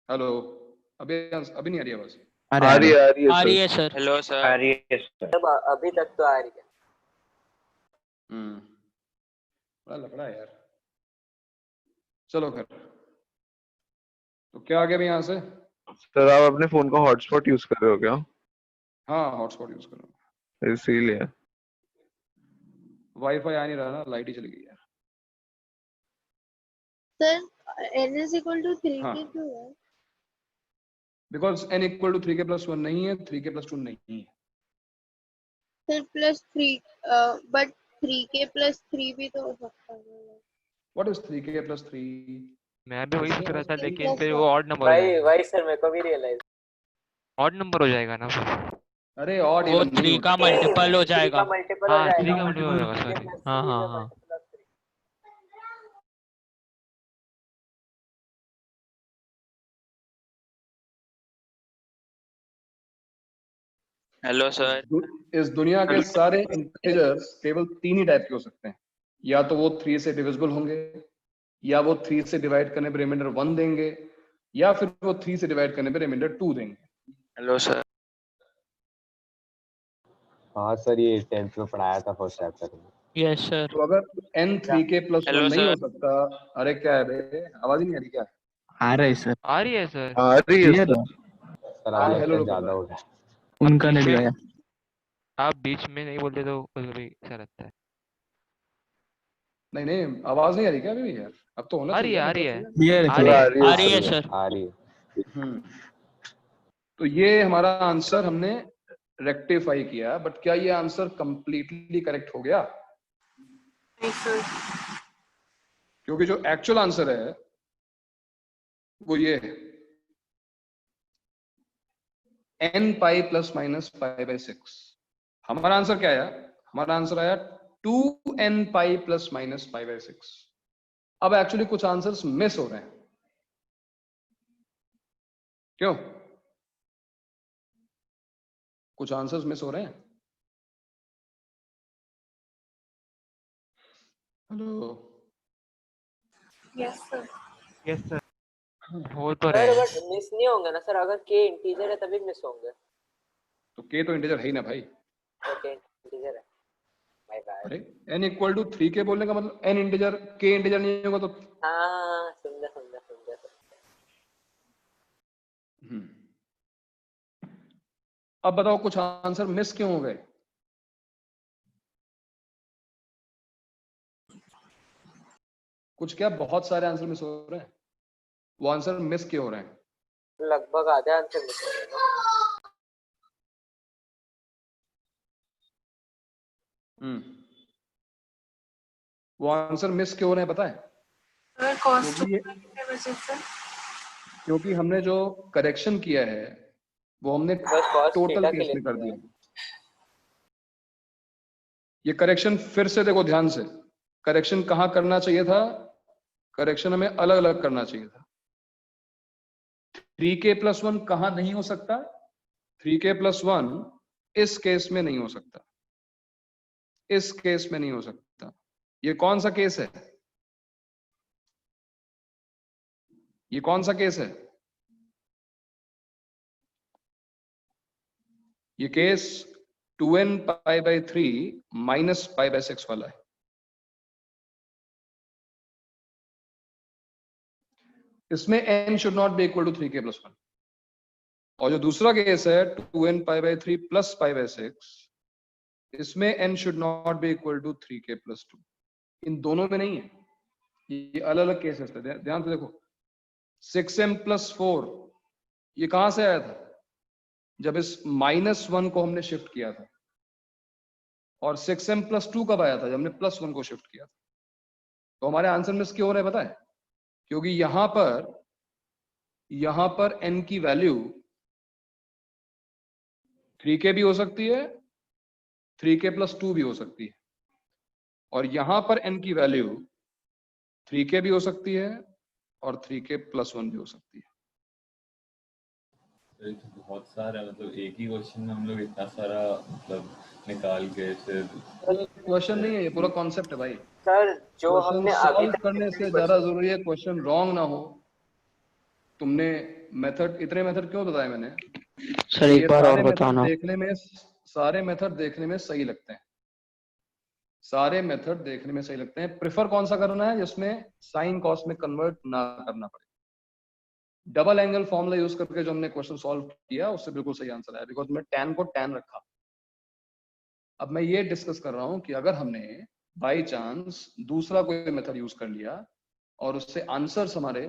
हेलो, अभी नहीं आ रही आवाज? आ रही है सर। हेलो सर, आ रही है सर। तब अभी तक तो आ रही है। बड़ा लफड़ा है यार। चलो खैर, तो क्या आ गया यहाँ से? सर आप अपने फोन का हॉटस्पॉट यूज कर रहे हो क्या? हाँ, हॉटस्पॉट यूज कर रहा हूँ। इसीलिए वाईफाई आ नहीं रहा ना, लाइट ही चली गई यार। सर n is equal to 3k हाँ। क्यों है? Because n equal to 3k plus 1 नहीं है, 3k प्लस 2 नहीं है। फिर प्लस 3, बट 3k plus 3 भी तो हो सकता है। What is 3k plus 3? मैं भी वही सोच रहा था, लेकिन plus फिर one। वो ऑड नंबर हो भाई जाएगा। भाई सर, मेरे को भी रियलाइज। ऑड नंबर हो जाएगा ना फिर। अरे ऑड वो इवन नहीं 3 का होता। मल्टीपल हो जाएगा। मल्टीपल हो हाँ, 3 जाएगा। का मल्टीपल हो जाएगा, सॉरी। हाँ हाँ हाँ। Hello sir. इस दुनिया के सारे इंटीजर्स केवल 3 ही टाइप के हो सकते हैं। या तो वो 3 से डिविजिबल होंगे, या वो 3 से डिवाइड करने पे रिमाइंडर 1 देंगे, या फिर वो 3 से डिवाइड करने पे रिमाइंडर 2 देंगे। Hello sir. हाँ सर, ये 10th में पढ़ाया था फर्स्ट चैप्टर में। Yes sir. तो अगर n 3k प्लस 1 हेलो नहीं हो सर। सकता, अरे क्या है बे, आवाज ही नहीं आ रही क्या? आ रहा है सर। आ रही है सर। आ रही है क्लियर सर। है? सर आज हेलो लेक्चर लोग ज्यादा हो गया। उनका बीच नेट में- गया। आप बीच में नहीं बोलते तो कभी अच्छा लगता है। नहीं आवाज नहीं आ रही क्या अभी भी यार? अब तो होना आ रही है, चाहिए आ रही है। क्लियर है आ रही है। क्लियर। आ रही है सर। आ रही है। तो ये हमारा आंसर हमने रेक्टिफाई किया, बट क्या ये आंसर कंप्लीटली करेक्ट हो गया? नहीं सर। क्योंकि जो एक्चुअल आंसर है वो ये है n pi plus minus pi by 6। हमारा आंसर क्या आया? हमारा आंसर आया 2n pi plus minus pi by 6। अब एक्चुअली कुछ आंसर्स मिस हो रहे हैं, क्यों? कुछ आंसर्स मिस हो रहे हैं। Hello, yes sir. Yes sir. हो तो रहे सर हैं। बट मिस नहीं होंगे ना सर, अगर k इंटीजर है तभी मिस होंगे। तो k तो इंटीजर है ही ना भाई। ओके इंटीजर है, माय बैड। अरे n इक्वल टू 3k बोलने का मतलब n इंटीजर, k इंटीजर नहीं होगा तो हाँ समझा। अब बताओ कुछ आंसर मिस क्यों हो गए? कुछ क्या, बहुत सारे आंसर मिस हो रहे हैं। वो आंसर मिस क्यों हो रहे हैं? लगभग आधे आंसर मिस हो गए। वो आंसर मिस क्यों हो रहे हैं पता है? सर कॉस्ट क्योंकि की वजह से। क्योंकि हमने जो करेक्शन किया है वो हमने बस cos टोटल थीटा के केस लिए में कर दिया। ये करेक्शन फिर से देखो ध्यान से, करेक्शन कहाँ करना चाहिए था? करेक्शन हमें अलग अलग करना चाहिए था। 3k प्लस 1 कहाँ नहीं हो सकता? 3k प्लस 1 इस केस में नहीं हो सकता, इस केस में नहीं हो सकता। ये कौन सा केस है? ये कौन सा केस है? ये case 2n pi by 3 minus pi by 6 वाला है। इसमें n should not be equal to 3k plus 1। और जो दूसरा केस है 2n pi by 3 plus pi by 6, इसमें n should not be equal to 3k plus 2। इन दोनों में नहीं है, ये अलग अलग केसेस थे। ध्यान से देखो 6m प्लस 4 ये कहां से आया था? जब इस -1 को हमने शिफ्ट किया था। और 6m प्लस 2 कब आया था? जब हमने +1 को शिफ्ट किया था। तो हमारे आंसर में क्यों हो रहा है पता है? क्योंकि यहां पर n की वैल्यू 3k भी हो सकती है, 3k प्लस 2 भी हो सकती है, और यहां पर n की वैल्यू 3k भी हो सकती है और 3k प्लस 1 भी हो सकती है। तो बहुत सारा, मतलब एक ही क्वेश्चन में हम लोग इतना सारा मतलब निकाल के फिर। क्वेश्चन नहीं है, ये पूरा कॉन्सेप्ट है भाई। सर जो क्वेश्चन हमने अभी सॉल्व तक करने से ज्यादा जरूरी है क्वेश्चन रॉन्ग ना हो। तुमने मेथड, इतने मेथड क्यों बताए मैंने? सर एक बार और बताना। सारे मेथड देखने में सही लगते हैं, सारे मेथड देखने में सही लगते हैं। प्रेफर कौन सा करना है? जिसमें साइन कॉस में कन्वर्ट ना करना पड़े। डबल एंगल फॉर्मूला यूज करके जो हमने क्वेश्चन सॉल्व किया उससे बिल्कुल सही आंसर आया, बिकॉज मैं tan को tan रखा। अब मैं ये डिस्कस कर रहा हूं कि अगर हमने बाय चांस दूसरा कोई मेथड यूज कर लिया और उससे आंसर्स हमारे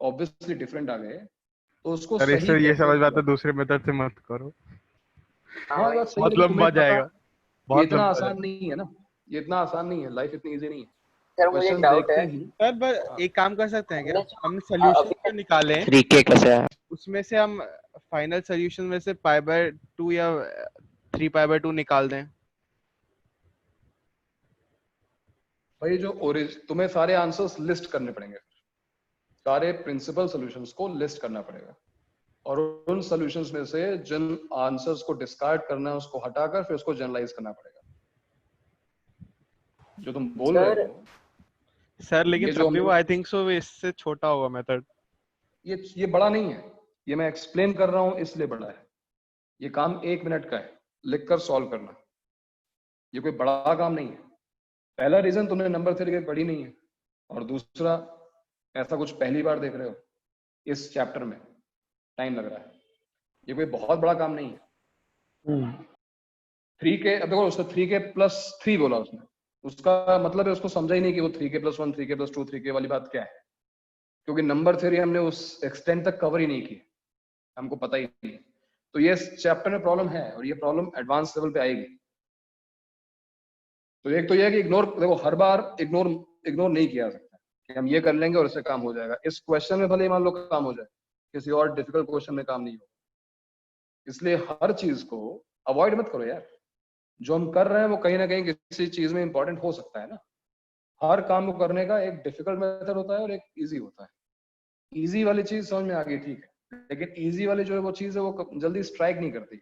ऑब्वियसली डिफरेंट आ गए, तो उसको सर सही इससे ये कैसे समझ में किया? आता है दूसरे मेथड से मत करो। हाँ ये बात सही है, बहुत लेकिन लंबा तुम्हें पता जाएगा, ये बहुत इतना लंबा आसान जाएगा। नहीं है ना, ये इतना आसान नहीं है, लाइफ इतनी इजी नहीं है। सर मुझे एक क्वेश्चंस डाउट देखते है ही सर बस एक काम कर सकते हैं क्या? हमने हमने सोल्यूशन अभी जो निकाले हैं 3k कैसे आया? उसमें से हम फाइनल सोल्यूशन में से π/2 या 3π/2 निकाल दें। भाई जो तुम्हें सारे आंसर्स लिस्ट करने पड़ेंगे, सारे प्रिंसिपल सॉल्यूशंस को लिस्ट करना पड़ेगा, और उन सॉल्यूशंस में से जिन आंसर्स को डिस्कार्ड करना है उसको हटाकर फिर उसको जनरलाइज करना पड़ेगा। जो तुम बोल रहे हो सर लेकिन ये जो तब भी हम वो आई थिंक सो इससे छोटा होगा मेथड। ये बड़ा नहीं है, ये मैं एक्सप्लेन कर रहा हूं इसलिए बड़ा है। ये काम 1 मिनट का है, लिखकर सॉल्व करना, ये कोई बड़ा काम नहीं है। पहला रीजन तुमने नंबर थ्योरी पढ़ी नहीं है, और दूसरा ऐसा कुछ पहली बार देख रहे हो इस चैप्टर में, टाइम लग रहा है। ये कोई बहुत बड़ा काम नहीं है। 3k, अब देखो उसने 3k प्लस 3 बोला, उसने उसका मतलब है उसको समझा ही नहीं कि वो 3k plus 1 3k plus 2 3k वाली बात क्या है, क्योंकि नंबर थ्योरी हमने उस एक्सटेंट तक कवर ही नहीं की, हमको पता ही नहीं। तो ये चैप्टर में प्रॉब्लम है, और ये प्रॉब्लम एडवांस लेवल पे आएगी। तो एक तो ये है कि इग्नोर, देखो हर बार इग्नोर नहीं किया जा सकता, कि हम ये कर लेंगे और इससे काम हो जाएगा। इस क्वेश्चन में भले ही मान लो काम हो जाए, किसी और डिफिकल्ट क्वेश्चन में काम नहीं हो। इसलिए हर चीज को अवॉइड मत करो यार। जो हम कर रहे हैं वो कहीं ना कहीं किसी चीज में इंपॉर्टेंट हो सकता है ना। हर काम को करने का एक डिफिकल्ट मेथड होता है और एक इजी होता है। इजी वाली चीज समझ में आ गई, ठीक है, लेकिन इजी वाली जो है वो चीज है वो जल्दी स्ट्राइक नहीं करती,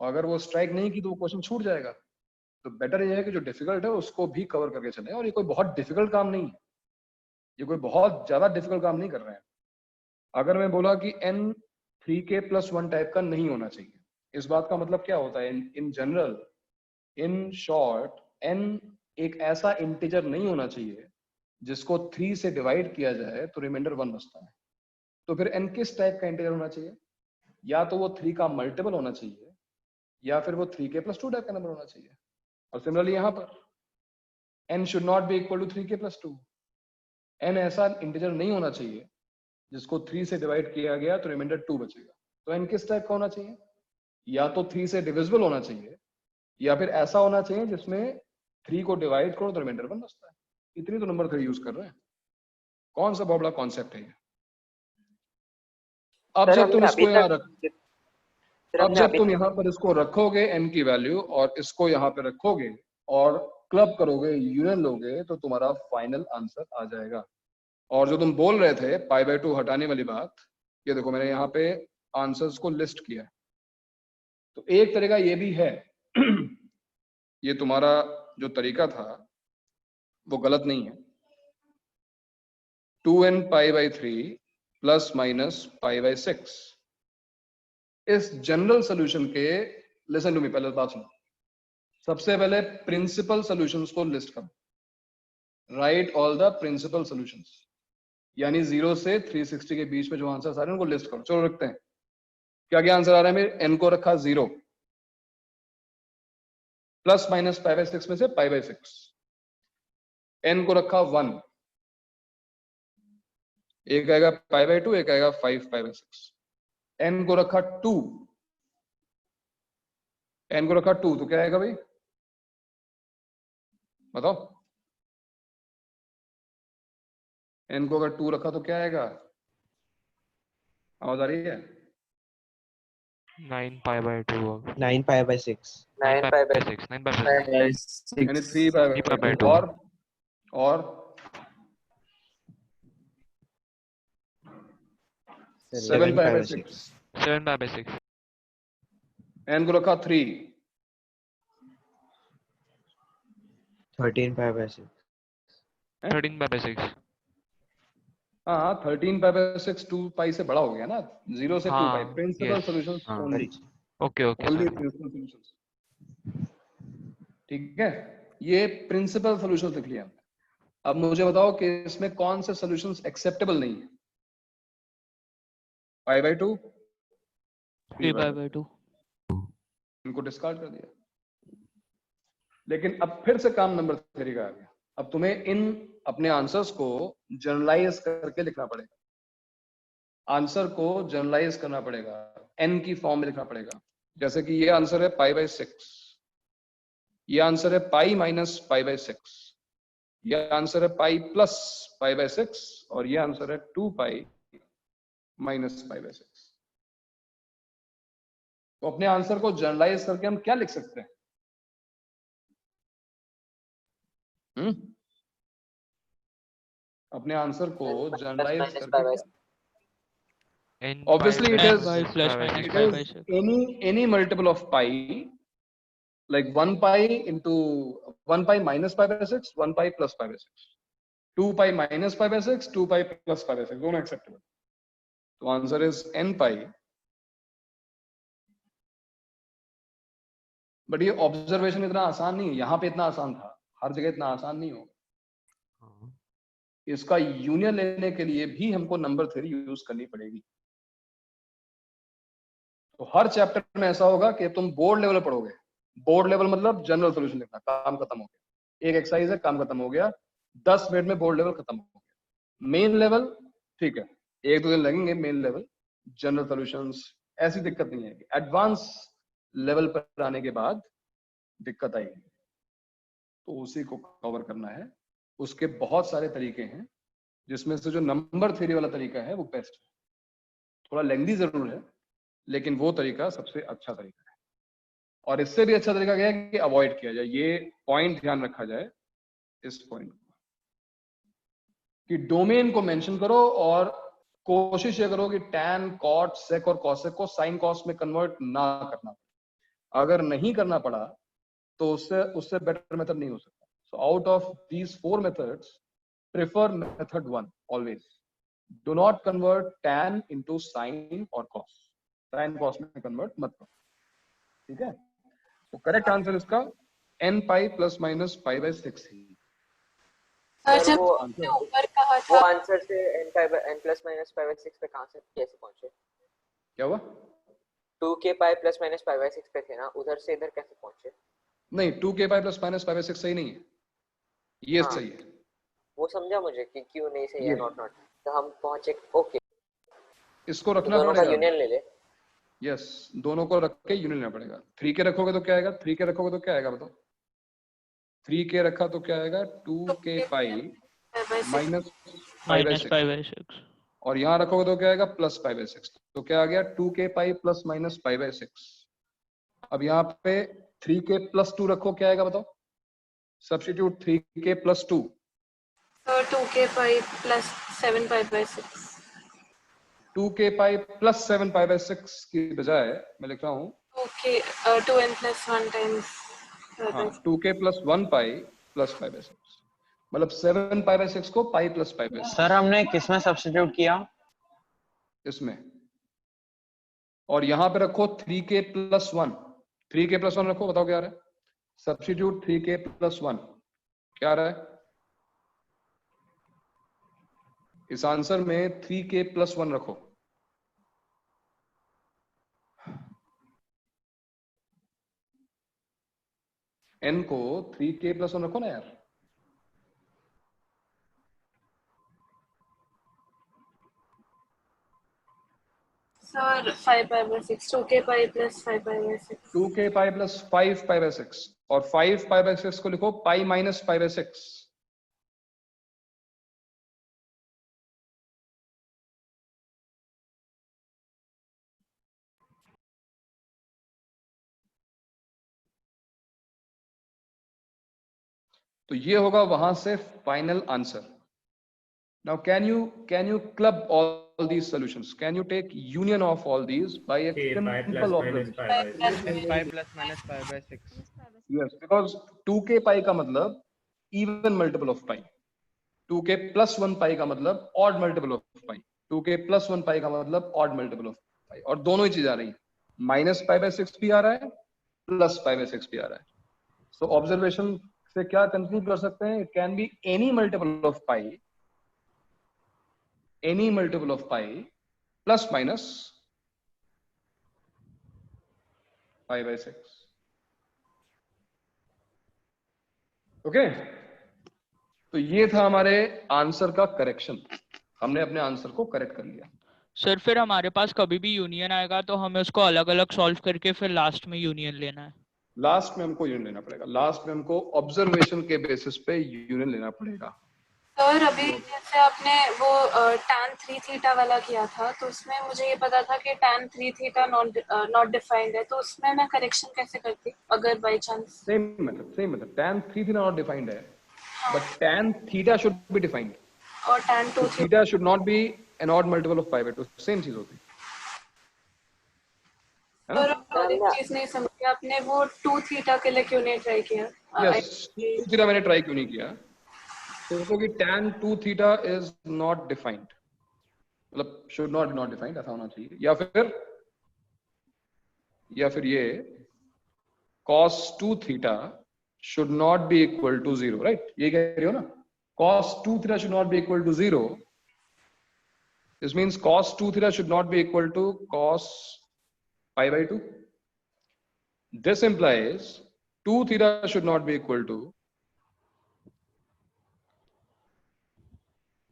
और अगर वो स्ट्राइक नहीं की तो वो क्वेश्चन छूट जाएगा। तो बेटर ये है कि जो डिफिकल्ट है उसको भी कवर करके चले। और ये कोई बहुत डिफिकल्ट काम नहीं है, ये कोई बहुत ज्यादा डिफिकल्ट काम नहीं कर रहे हैं। अगर मैं बोला कि n 3k+1 टाइप का नहीं होना चाहिए, इस बात का मतलब क्या होता है? In general, in short, n एक ऐसा इंटीजर नहीं होना चाहिए जिसको 3 से डिवाइड किया जाए तो रिमाइंडर 1 बचता है। तो फिर n किस टाइप का इंटीजर होना चाहिए? या तो वो 3 का मल्टीपल होना चाहिए, या फिर वो 3k+2 टाइप का नंबर होना चाहिए। और सिमिलरली यहाँ पर n should not be equal to 3k+2। n ऐसा इंटीजर नहीं होना चाहिए जिसको 3 से डिवाइड किया गया तो रिमाइंडर 2 बचेगा। तो n किस टाइप का होना चाहिए? या तो 3 से डिविजिबल होना चाहिए, या फिर ऐसा होना चाहिए जिसमें 3 को डिवाइड करो तो रिमाइंडर 1 बचता है। इतनी तो नंबर 3 यूज कर रहे हैं। कौन सा बहुत बड़ा कॉन्सेप्ट है ये? अब जब तुम इसको यहाँ रख, अब जब तुम यहाँ पर इसको रखोगे n की वैल्यू, और इसको यहाँ पे रखोगे और क्लब करोगे, यूनियन लोगे, तो तुम्हारा फाइनल आंसर आ जाएगा। और जो तुम बोल रहे थे π/2 हटाने वाली बात, ये देखो मैंने यहाँ पे आंसर्स को लिस्ट किया है। तो एक तरीका ये भी है ये तुम्हारा जो तरीका था वो गलत नहीं है। 2n π/3 प्लस माइनस π/6 इस जनरल सॉल्यूशन के, लिसन टू मी, पहले बात सुनो। सबसे पहले प्रिंसिपल सॉल्यूशंस को लिस्ट करो, write all the principal solutions, यानी 0 से 360 के बीच में जो आंसर आ रहे हैं उनको लिस्ट करो। चलो रखते हैं, क्या क्या आंसर आ रहा है मेरे? n को रखा 0, प्लस माइनस π/6 में से π/6, n को रखा 1, एक आएगा π/2, एक आएगा 5 π/6, n को रखा 2, n को रखा 2, तो क्या आएगा भाई बताओ? n को अगर 2 रखा तो क्या आएगा? आवाज आ रही है? 9 π/2 9 π/6 9 π/6 यानी 3 π/2 और 7 π/6 7 π/6 n को रखा 3, 13 π/6 13 π/6 हाँ 13 π/6 2 पाई से बड़ा हो गया ना, 0 से 2 pi. Principal solutions only, okay okay only principal solutions, ठीक है। ये प्रिंसिपल सॉल्यूशंस लिख लिया हमने। अब मुझे बताओ कि इसमें कौन से सॉल्यूशंस एक्सेप्टेबल नहीं है? π/2, 3/2 इनको डिस्कार्ड कर दिया। लेकिन अब फिर से काम नंबर 3 का आ गया। अब तुम्हें इन अपने आंसर्स को जनरलाइज करके लिखना पड़ेगा। आंसर को जनरलाइज करना पड़ेगा, n की फॉर्म में लिखना पड़ेगा। जैसे कि ये आंसर है π/6, ये आंसर है π-π/6, ये आंसर है π+π/6, और ये आंसर है 2π - π/6। तो अपने आंसर को जनरलाइज करके हम क्या लिख सकते हैं? अपने आंसर को जनरलाइज करके, obviously it is any multiple of pi, like 1 pi into 1 pi minus π/6, 1 pi plus π/6, 2 pi minus π/6, 2 pi plus π/6, दोनों acceptable। तो answer is n pi। But ये ऑब्जर्वेशन इतना आसान नहीं है, यहाँ पे इतना आसान था, हर जगह इतना आसान नहीं होगा। इसका यूनियन लेने के लिए भी हमको नंबर थ्योरी यूज करनी पड़ेगी। तो हर चैप्टर में ऐसा होगा कि तुम बोर्ड लेवल पढ़ोगे। बोर्ड लेवल मतलब जनरल सॉल्यूशन लिखना, काम खत्म हो गया। एक एक्सरसाइज है, काम खत्म हो गया, 10 मिनट में बोर्ड लेवल खत्म हो गया। मेन लेवल ठीक है, 1-2 दिन लगेंगे मेन लेवल, जनरल सॉल्यूशंस, ऐसी दिक्कत नहीं आएगी। एडवांस लेवल पर आने के बाद दिक्कत आएगी, तो उसी को कवर करना है। उसके बहुत सारे तरीके हैं, जिसमें से जो नंबर थ्योरी वाला तरीका है वो बेस्ट है। थोड़ा लेंथी जरूर है, लेकिन वो तरीका सबसे अच्छा तरीका है। और इससे भी अच्छा तरीका क्या है कि अवॉइड किया जाए, ये पॉइंट ध्यान रखा जाए, इस पॉइंट को, कि डोमेन को मेंशन करो और कोशिश ये करो कि tan, cot, sec और cosec को sin cos में कन्वर्ट ना करना। अगर नहीं करना पड़ा तो उससे बेटर मेथड नहीं हो सकता। So out of these 4 methods, prefer method 1 always. Do not convert tan into sin और cos। sin cos में कन्वर्ट मत करो, ठीक है। तो करेक्ट आंसर इसका n pi plus minus pi by 6 he. Sir वो ऊपर कहा था, वो आंसर से n plus minus pi by 6 पे कहां से कैसे पहुंचे? क्या हुआ? 2k pi plus minus pi by 6 पे थे ना, उधर से इधर कैसे पहुंचे? नहीं, 2k pi plus minus pi by 6 सही नहीं है, ये सही है। वो समझा मुझे कि क्यों नहीं सही है, नॉट तो हम पहुंचे। ओके, इसको रखना दोनों पड़ेगा, का यूनियन ले ले। यस, दोनों को रख के यूनियन लेना पड़ेगा। 3k रखोगे तो क्या आएगा? 3k रखोगे तो क्या आएगा बताओ? 3k रखा तो क्या आएगा? 2k pi minus pi by 6। और यहाँ रखोगे तो क्या आएगा? Plus pi by 6। तो क्या आ गया? 2k pi plus minus pi by 6। अब यहाँ पे 3k plus 2 रखो, क्या आएगा बताओ? Substitute 3k plus 2। 2k pi plus 7 pi by 6। 2k pi plus 7 pi by 6 की बजाय मैं लिख रहा हूँ 2n plus 1 times 2k plus 1 pi plus pi by 6, मतलब 7 pi by 6 को pi plus pi by 6। Sir हमने किसमें सब्स्टिट्यूट किया? इसमें। और यहाँ पे रखो 3k plus 1। 3k plus 1 रखो, बताओ क्या आ रहा है? सब्स्टिट्यूट 3k plus 1, क्या आ रहा है इस आंसर में? 3k plus 1 रखो। n को 3k plus 1 रखो ना यार। Sir 5 pi by 6, 2k pi plus 5 pi by 6। 2k pi plus 5 pi by 6, और 5 pi by 6 को लिखो pi minus pi by 6। तो ये होगा वहां से final answer. Now can you club all these solutions? Can you take union of all these by a simple operation? pi plus minus pi by 6। Yes, because 2k pi का मतलब even multiple of pi, 2k plus 1 pi का मतलब odd multiple of pi, 2k plus 1 pi का मतलब odd multiple of pi, और दोनों ही चीज आ रही है। minus pi by 6 भी आ रहा है, plus pi by 6 भी आ रहा है। So observation से क्या कंक्लूड कर सकते हैं? It can be any multiple of pi, any multiple of pi plus minus pi by 6। Okay, तो ये था हमारे आंसर का करेक्शन। हमने अपने आंसर को करेक्ट कर लिया। सर फिर हमारे पास कभी भी यूनियन आएगा तो हमें उसको अलग अलग सॉल्व करके फिर लास्ट में यूनियन लेना है? लास्ट में हमको यूनियन लेना पड़ेगा, लास्ट में हमको ऑब्जर्वेशन के बेसिस पे यूनियन लेना पड़ेगा। सर अभी जैसे आपने वो tan 3 थीटा वाला किया था, तो उसमें मुझे ये पता था कि tan 3 थीटा नॉट डिफाइंड है, तो उसमें मैं करेक्शन कैसे करती अगर बाय चांस? सेम मतलब tan 3 थीटा नॉट डिफाइंड है, but tan theta should be defined, और tan 2 theta should not be an odd multiple of pi by 2। Same चीज होती है ना? और एक चीज नहीं समझी आपने, वो 2 थीटा के लिए क्यों नहीं ट्राई किया? यस, 2 थीटा मैंने ट्राई क्यों नहीं किया? तो क्योंकि tan 2 theta is not defined, मतलब शुड नॉट नॉट डिफाइंड, ऐसा होना चाहिए। या फिर ये cos 2 theta should not be equal to 0, right? ये कह रही हो ना, cos 2 theta should not be equal to 0. This means cos 2 theta should not be equal to cos pi by 2. This implies 2 theta should not be equal to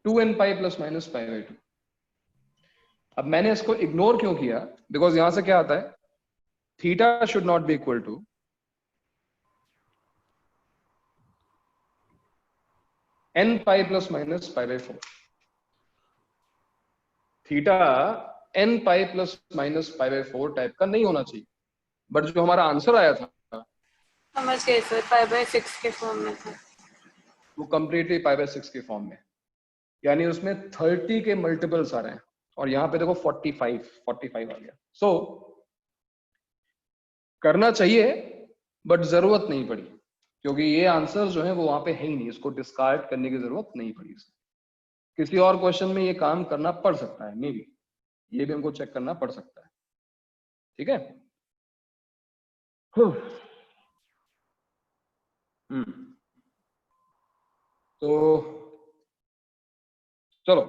2n pi plus minus pi by 2. अब मैंने इसको ignore क्यों किया? Because यहां से क्या आता है, theta should not be equal to n pi plus minus pi by 4। Theta n pi plus minus pi by 4 type का नहीं होना चाहिए, बट जो हमारा आंसर आया था समझ गए सर, पाई बाय 6 के फॉर्म में था। वो कंप्लीटली पाई बाय 6 के फॉर्म में, यानी उसमें 30 के मल्टीपल्स आ रहे हैं, और यहाँ पे देखो 45 आ गया। सो करना चाहिए बट जरूरत नहीं पड़ी, क्योंकि ये आंसर जो है वो वहां पे है ही नहीं, इसको डिस्कार्ड करने की जरूरत नहीं पड़ी। किसी और क्वेश्चन में ये काम करना पड़ सकता है, मे बी ये भी हमको चेक करना पड़ सकता है। ठीक है। तो चलो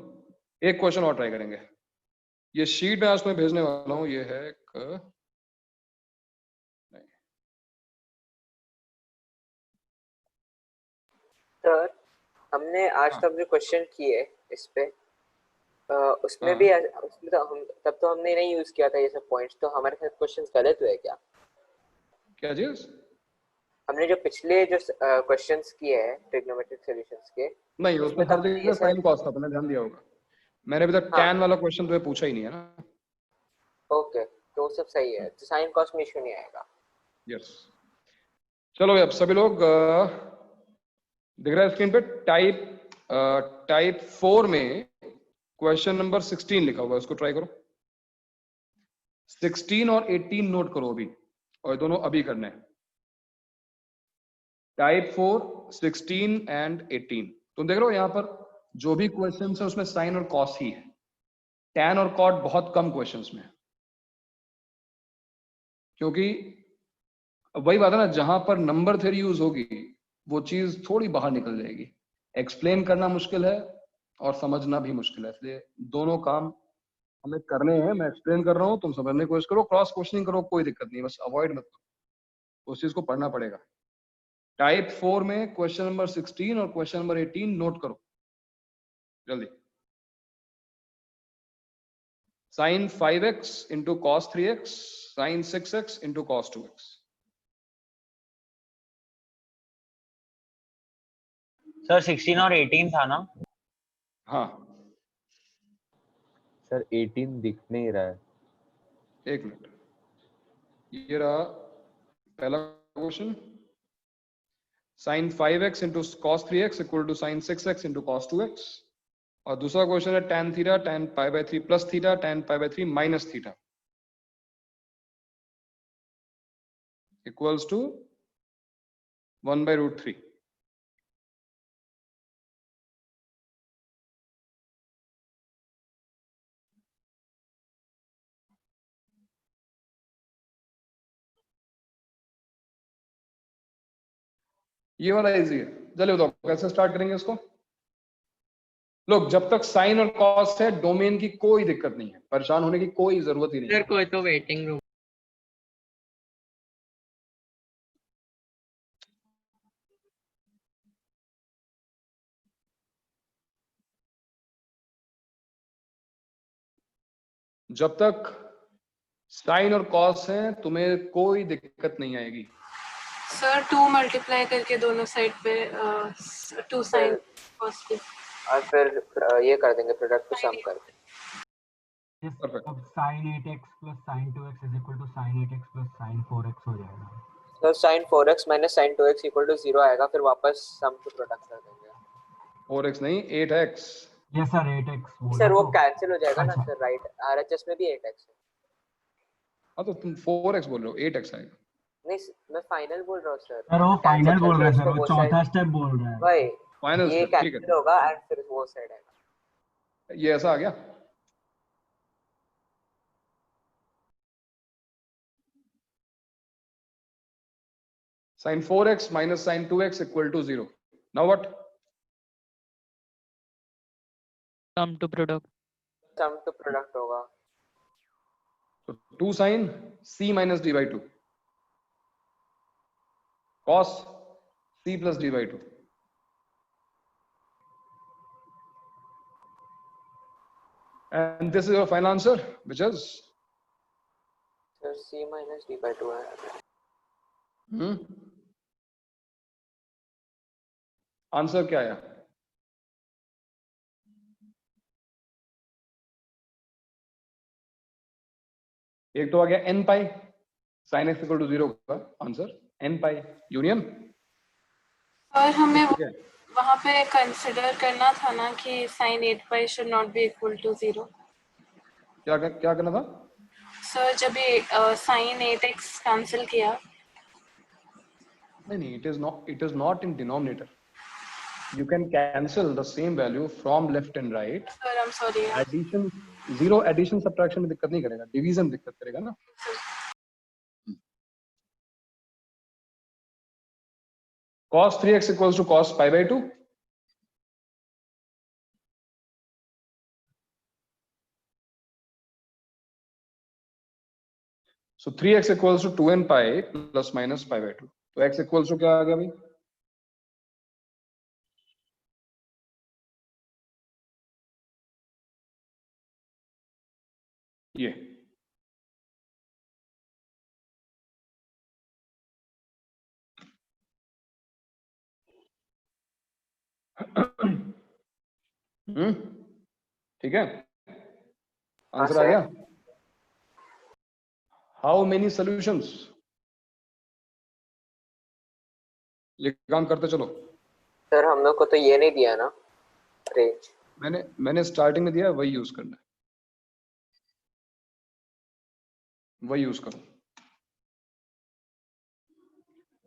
एक क्वेश्चन और ट्राई करेंगे। ये शीट में आज मैं भेजने वाला हूं, ये है सर हमने आज हाँ। तक जो क्वेश्चन किए इस पे उसमें हाँ। भी उसमें तो हम तब तो हमने नहीं यूज किया था ये सब पॉइंट्स, तो हमारे साथ क्वेश्चंस गलत हुए क्या? क्या चीज? हमने जो पिछले जो क्वेश्चंस किए हैं ट्रिग्नोमेट्रिक सॉल्यूशंस के, नहीं, उसमें हर जगह साइन कॉस था, तुमने ध्यान दिया होगा। मैंने अभी तक tan वाला क्वेश्चन तुम्हें पूछा ही नहीं है ना। ओके, तो वो सब सही है, तो साइन कॉस में इशू नहीं आएगा। यस। चलो भाई, अब सभी लोग दिख रहा है स्क्रीन पे? टाइप 4 में क्वेश्चन नंबर 16 लिखा हुआ है, उसको ट्राई करो। 16 और 18 नोट करो अभी, और ये दोनों अभी करने हैं। Type 4, 16 and 18। तुम देख रहे हो यहाँ पर जो भी क्वेश्चन है उसमें साइन और कॉस ही है, टैन और कॉट बहुत कम क्वेश्चंस में, क्योंकि वही बात है ना, जहां पर नंबर थ्योरी यूज होगी वो चीज थोड़ी बाहर निकल जाएगी। एक्सप्लेन करना मुश्किल है और समझना भी मुश्किल है, इसलिए दोनों काम हमें करने हैं। मैं एक्सप्लेन कर रहा हूँ, तुम समझने की कोशिश करो, क्रॉस क्वेश्चनिंग करो, कोई दिक्कत नहीं, बस अवॉइड मत करो, उस चीज को पढ़ना पड़ेगा। टाइप 4 में क्वेश्चन नंबर 16 और क्वेश्चन नंबर 18 नोट करो जल्दी। Sine 5x into cos 3x, sine 6x into cos 2x। Sir 16 और 18 था ना? हाँ सर 18 दिख नहीं रहा है। एक मिनट, ये रहा पहला question, sine 5x into cos 3x equal to sine 6x into cos 2x, और दूसरा क्वेश्चन है tan theta tan pi by 3 plus theta tan pi by 3 minus theta equals to 1/√3। ये वाला इजी है, चलिए बताओ कैसे स्टार्ट करेंगे इसको। लोग जब तक साइन और कॉस है डोमेन की कोई दिक्कत नहीं है, परेशान होने की कोई जरूरत ही नहीं है। कोई तो वेटिंग रूम। जब तक साइन और कॉस है तुम्हें कोई दिक्कत नहीं आएगी। सर 2 मल्टीप्लाई करके दोनों साइड पे 2 साइन कॉस के, और फिर ये कर देंगे, प्रोडक्ट को सम कर देंगे। अब sin 8x plus sin 2x is equal to sin 8x plus sin 4x हो जाएगा। तो sin 4x minus sin 2x equal to 0 आएगा, फिर वापस सम टू प्रोडक्ट कर देंगे। 4x नहीं 8x। Yes sir 8x sir वो कैंसिल हो जाएगा ना सर, राइट? RHS में भी 8x है। हाँ तो तुम 4x बोल रहे हो, 8x आएगा। नहीं मैं फाइनल बोल रहा हूँ सर। सर वो फाइनल बोल रहा है सर, वो वो चौथा स्टेप बोल रहा है। भाई फाइनल ये स्टेप, ठीक है। कैंसिल होगा एंड फिर वो साइड आएगा। ये ऐसा आ गया। sin 4x minus sin 2x equal to 0. Now what? Sum to product. Sum to product होगा। So 2 sin c minus d by 2 cos c plus d by 2. And this is your final answer, which is sir c minus d by 2 है। Answer क्या आया? एक तो आ गया n pi sin x equal to 0 का answer n पाई union. और हमें ठीक है, वहाँ पे कंसिडर करना था ना कि sin 8 pi should not be equal to 0। क्या करना था सर जब ये sin 8x कैंसिल किया, नहीं, it is not in denominator. You can cancel the same value from left and right. Sir I am sorry. Addition, zero addition subtraction में दिक्कत नहीं करेगा, division दिक्कत करेगा ना। cos 3x equals to cos pi by 2। So 3x equals to 2n pi plus minus pi by 2। तो x equals to क्या आ गया भाई? ये ठीक है, आंसर आ गया। हाउ मेनी सॉल्यूशंस, ये काम करते चलो। सर हम लोग को तो ये नहीं दिया ना रेंज। मैंने स्टार्टिंग में दिया, वही यूज करना है, वही यूज करो।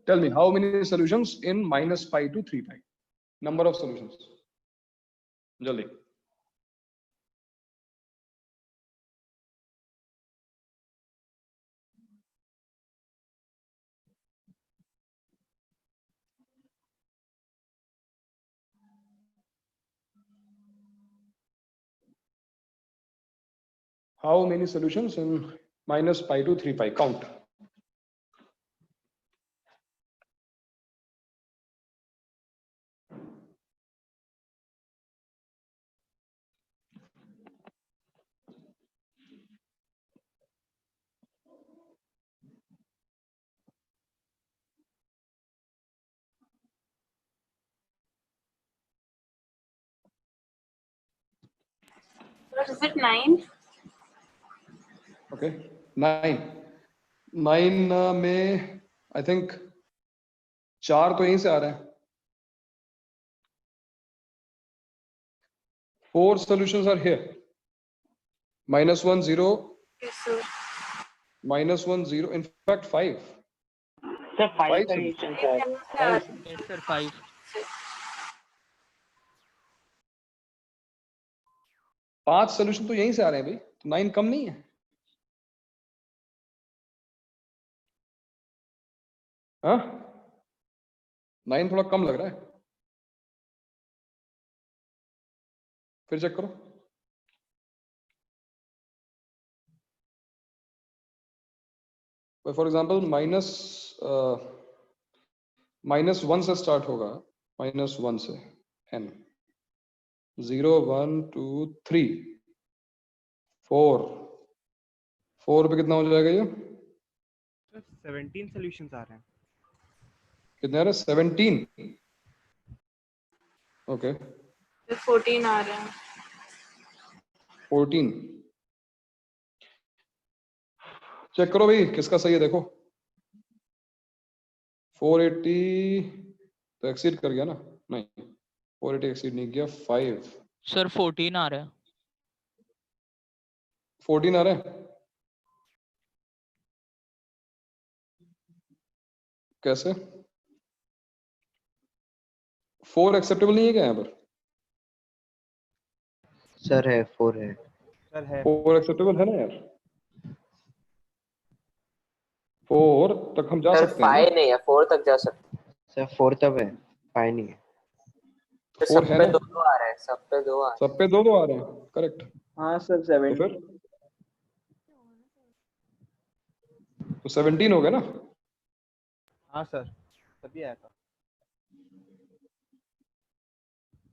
Tell me how many solutions in -π to 3π, number of solutions, जल्दी। How many solutions in -π to 3π? Count. Is it 9? Okay, 9 में I think 4 तो यहीं से आ रहे हैं। 4 solutions are here. -1 0, Yes, sir. -1 0, in fact 5। Sir, 5 Five solutions are there. Yes, sir, 5. 5 solution तो यहीं से आ रहे हैं भाई, तो 9 कम नहीं है। हाँ, 9 थोड़ा कम लग रहा है, फिर चेक करो। फॉर एग्जाम्पल -1 से स्टार्ट होगा, -1 से n, 0 1 2 3 4 पे कितना हो जाएगा ये? 17 सॉल्यूशंस आ रहे हैं। कितने आ रहे हैं? 17। ओके, 14 आ रहे हैं। 14 चेक करो भाई, किसका सही है देखो। 480 तो एक्सीड कर गया ना? नहीं, 480 एक्सीड नहीं किया। 5 सर 14 आ रहा है। 14 आ रहा है, कैसे? 4 एक्सेप्टेबल नहीं है क्या यहाँ पर? सर है, 4 है। सर है 4 एक्सेप्टेबल है ना यार? 4 तक हम जा सर सकते हैं 5 नहीं है, 4 तक जा सकते हैं। सर 4 तब है, 5 नहीं है। तो 4 सब है पे ना? 2 आ रहे हैं, सब पे 2 आ रहे सब पे 2 आ रहे हैं, करेक्ट। हाँ सर, तो 7। फिर तो 17 हो गया ना? हाँ सर, तभी आया था।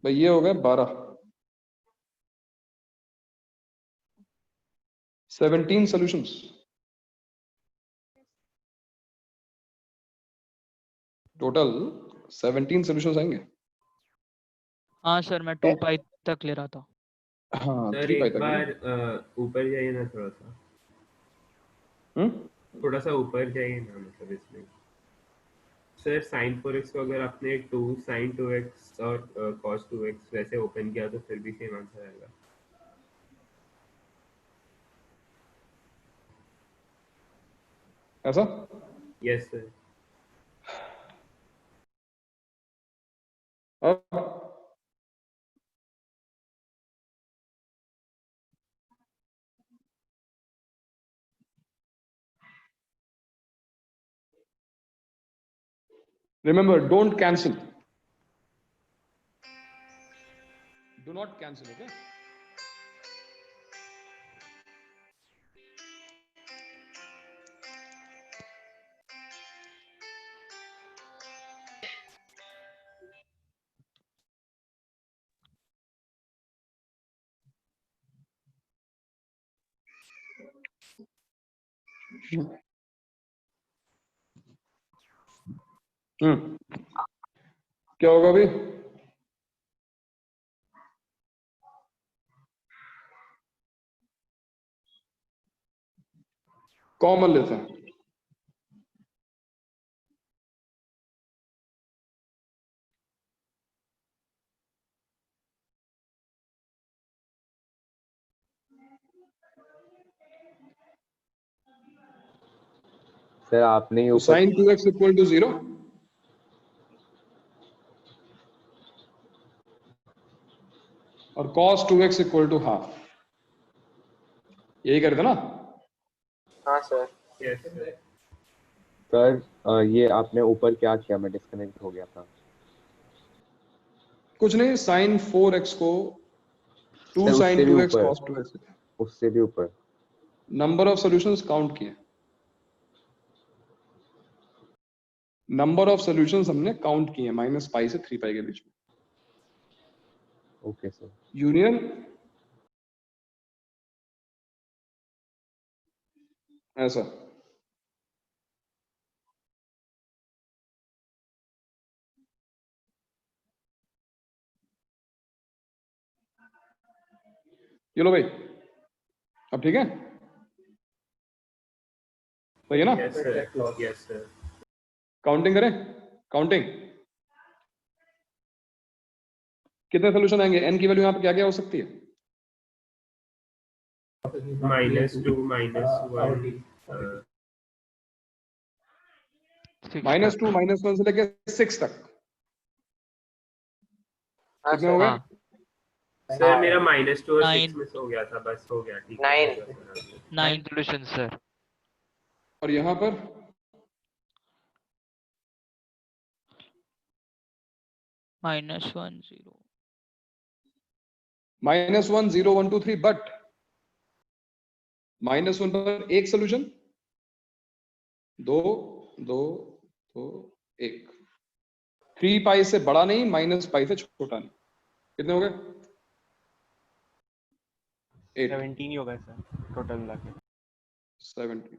भाई ये हो गए 12। 17 सॉल्यूशंस। टोटल 17 सॉल्यूशंस आएंगे। हाँ सर, मैं 2 पाई तक ले रहा था। हाँ, सर 3 पाई एक तक है ना? बार ऊपर जाइए ना थोड़ा सा। थोड़ा सा ऊपर जाइए ना, मतलब इसमें सर sin 4x को अगर आपने 2 sin 2x और cos 2x वैसे ओपन किया तो फिर भी सेम आंसर आएगा। ऐसा? Yes sir. अब remember, don't cancel. Do not cancel, okay? क्या होगा अभी? कॉमन लेते हैं। सर आपने ही तो ऊपर sin 2x इक्वल टू 0 और cos 2x equal to half, यही करते ना? हाँ सर। Yes sir. सर ये आपने ऊपर क्या किया, मैं डिस्कनेक्ट हो गया था। कुछ नहीं, sin 4x को 2 सर sin उससे भी 2x ऊपर, cos 2x, उससे भी ऊपर नंबर ऑफ सॉल्यूशंस काउंट किए, नंबर ऑफ सॉल्यूशंस हमने काउंट किए -π से 3π के बीच में। Okay sir. यूनियन ऐसा, ये लो भाई, अब ठीक है? सही है ना? Yes sir. Yes sir. Counting करें? काउंटिंग कितने सोल्यूशन आएंगे? n की वैल्यू यहाँ पे क्या क्या हो सकती है? -2 -1 -2 -1 से लेके 6 तक हाँ कितने हो सर। गए? सर मेरा -2 और 6 9 मिस हो गया था, बस हो गया, ठीक 9 है। 9 सॉल्यूशन सर। और यहाँ पर -1 0 -1 0 1 2 3, बट -1 पर एक सोल्यूशन, 2 2 2 1, 3π से बड़ा नहीं, -π से छोटा नहीं। कितने हो गए? 8 17 ही होगा सर टोटल मिला के। 17।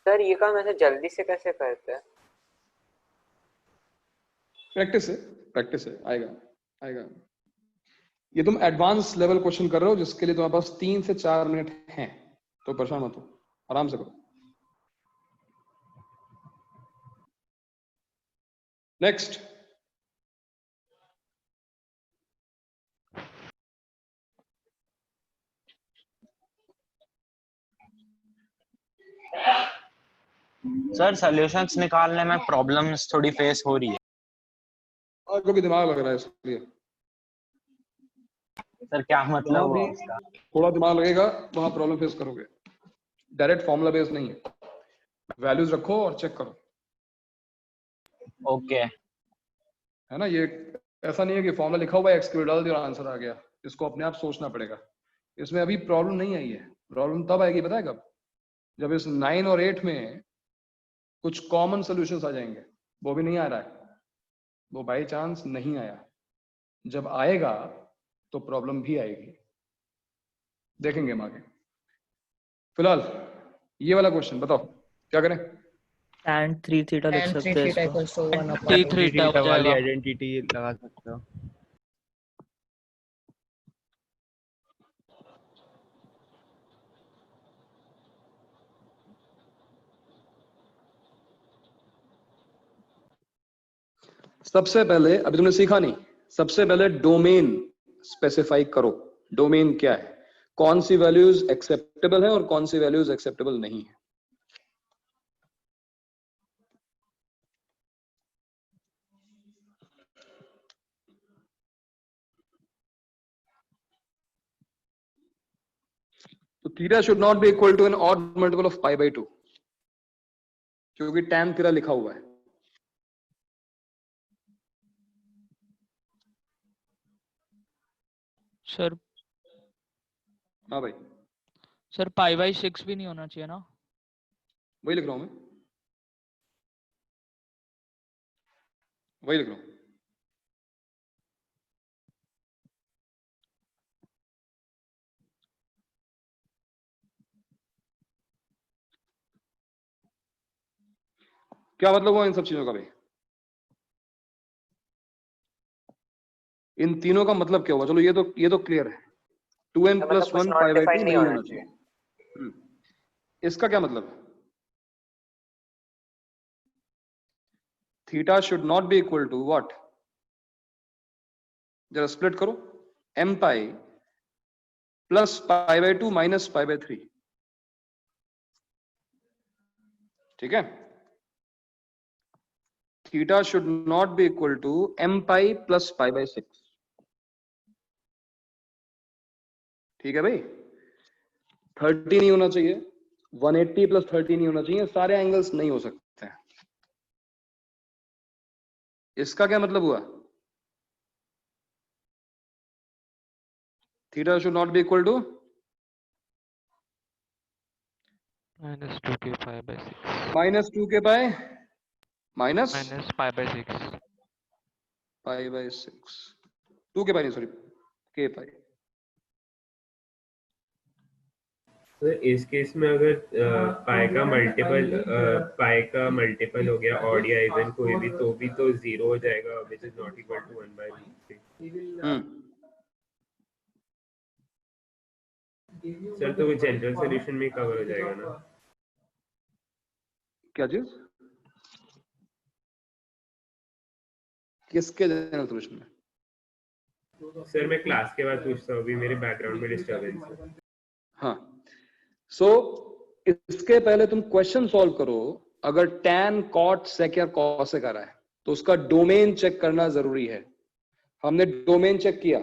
सर ये काम ऐसे जल्दी से कैसे करते हैं? प्रैक्टिस है, आएगा आएगा। ये तुम एडवांस लेवल क्वेश्चन कर रहे हो जिसके लिए तुम्हारे पास 3 से 4 मिनट हैं, तो परेशान मत हो, आराम से करो। नेक्स्ट, सर सॉल्यूशंस निकालने में प्रॉब्लम्स थोड़ी फेस हो रही है। क्योंकि दिमाग लग रहा है इसलिए। सर क्या मतलब हुआ उसका? थोड़ा दिमाग लगेगा, वहां प्रॉब्लम फेस करोगे। डायरेक्ट फॉर्मूला बेस नहीं है, वैल्यूज रखो और चेक करो। ओके। है ना? ये ऐसा नहीं है कि फॉर्मूला लिखा हुआ है, एक्स डाल दिया और आंसर आ गया। इसको अपने आप सोचना पड़ेगा। इसमें अभी प्रॉब्लम नहीं आई है, प्रॉब्लम तब आएगी पता है कब? जब इस 9 और 8 में कुछ कॉमन सॉल्यूशंस आ जाएंगे। वो भी नहीं आ रहा है, वो बाई चांस नहीं आया। जब आएगा तो प्रॉब्लम भी आएगी, देखेंगे हम आगे। फिलहाल ये वाला क्वेश्चन बताओ क्या करें? tan 3 थीटा लिख सकते हैं इसको। T थीटा हो वाली जाएगा। आइडेंटिटी लगा सकते हो। सबसे पहले, अभी तुमने सीखा नहीं, सबसे पहले डोमेन स्पेसिफाई करो। डोमेन क्या है, कौन सी वैल्यूज एक्सेप्टेबल है और कौन सी वैल्यूज एक्सेप्टेबल नहीं है। तो theta should not be equal to an odd multiple of pi by 2, क्योंकि tan थीटा लिखा हुआ है। सर हाँ भाई, सर पाई बाई 6 भी नहीं होना चाहिए ना? वही लिख रहा हूं मैं, वही लिख रहा हूं। क्या मतलब हुआ इन सब चीजों का भाई? इन तीनों का मतलब क्या हुआ? चलो ये तो क्लियर है, 2n मतलब प्लस कुछ 1 नॉट पाई बाई 2 डिफाइंड नहीं नहीं होना होना चाहिए। इसका क्या मतलब है? Theta should not be equal to what? जरा स्प्लिट करो, m pi plus pi by 2 minus pi by 3, ठीक है? Theta should not be equal to m pi plus pi by 6, ठीक है भाई? 30 नहीं होना चाहिए, 180 प्लस 30 नहीं होना चाहिए, सारे एंगल्स नहीं हो सकते हैं। इसका क्या मतलब हुआ? Theta should not be equal to minus 2k pi by 6 minus 2 k pi minus pi by 6 pi by 6, 2 k पाई नहीं, सॉरी, के पाई। तो इस केस में अगर पाई का मल्टीपल हो गया ऑड या इवन कोई भी, तो भी तो 0 हो जाएगा, which is not equal to 1/3। Sir तो वो जनरल सॉल्यूशन में कवर हो जाएगा ना? क्या चीज? किसके जनरल सॉल्यूशन में? सर मैं क्लास के बाद पूछता हूँ, अभी मेरे बैकग्राउंड में डिस्टरबेंस है। हाँ, सो इसके पहले तुम क्वेश्चन सॉल्व करो। अगर tan cot sec या cosec आ रहा है तो उसका डोमेन चेक करना जरूरी है। हमने डोमेन चेक किया,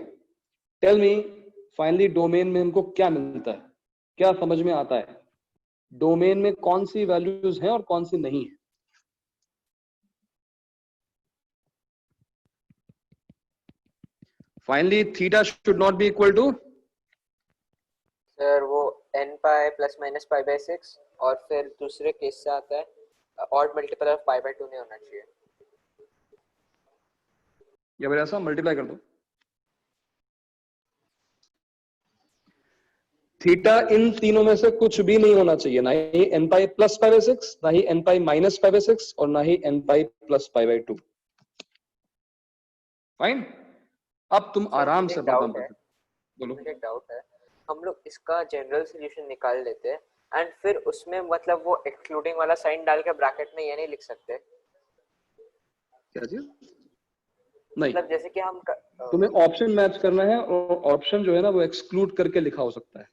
टेल मी फाइनली डोमेन में हमको क्या मिलता है, क्या समझ में आता है, डोमेन में कौन सी वैल्यूज हैं और कौन सी नहीं है। Finally theta should not be equal to, sir वो n pi plus minus pi by 6, और फिर दूसरे केस से आता है odd multiple of pi by 2 नहीं होना चाहिए, या फिर ऐसा मल्टीप्लाई कर दो। थीटा इन तीनों में से कुछ भी नहीं होना चाहिए, ना ही n pi plus pi by 6, ना ही n pi minus pi by 6, और ना ही n pi plus pi by 2। Fine, अब तुम आराम से अपना काम कर सकते। बोलो। मुझे डाउट है, हम लोग इसका जनरल सॉल्यूशन निकाल लेते हैं एंड फिर उसमें मतलब वो एक्सक्लूडिंग वाला साइन डाल के ब्रैकेट में ये नहीं लिख सकते? क्या चीज? नहीं, मतलब जैसे कि हम तुम्हें ऑप्शन मैच करना है और ऑप्शन जो है ना वो एक्सक्लूड करके लिखा हो सकता है,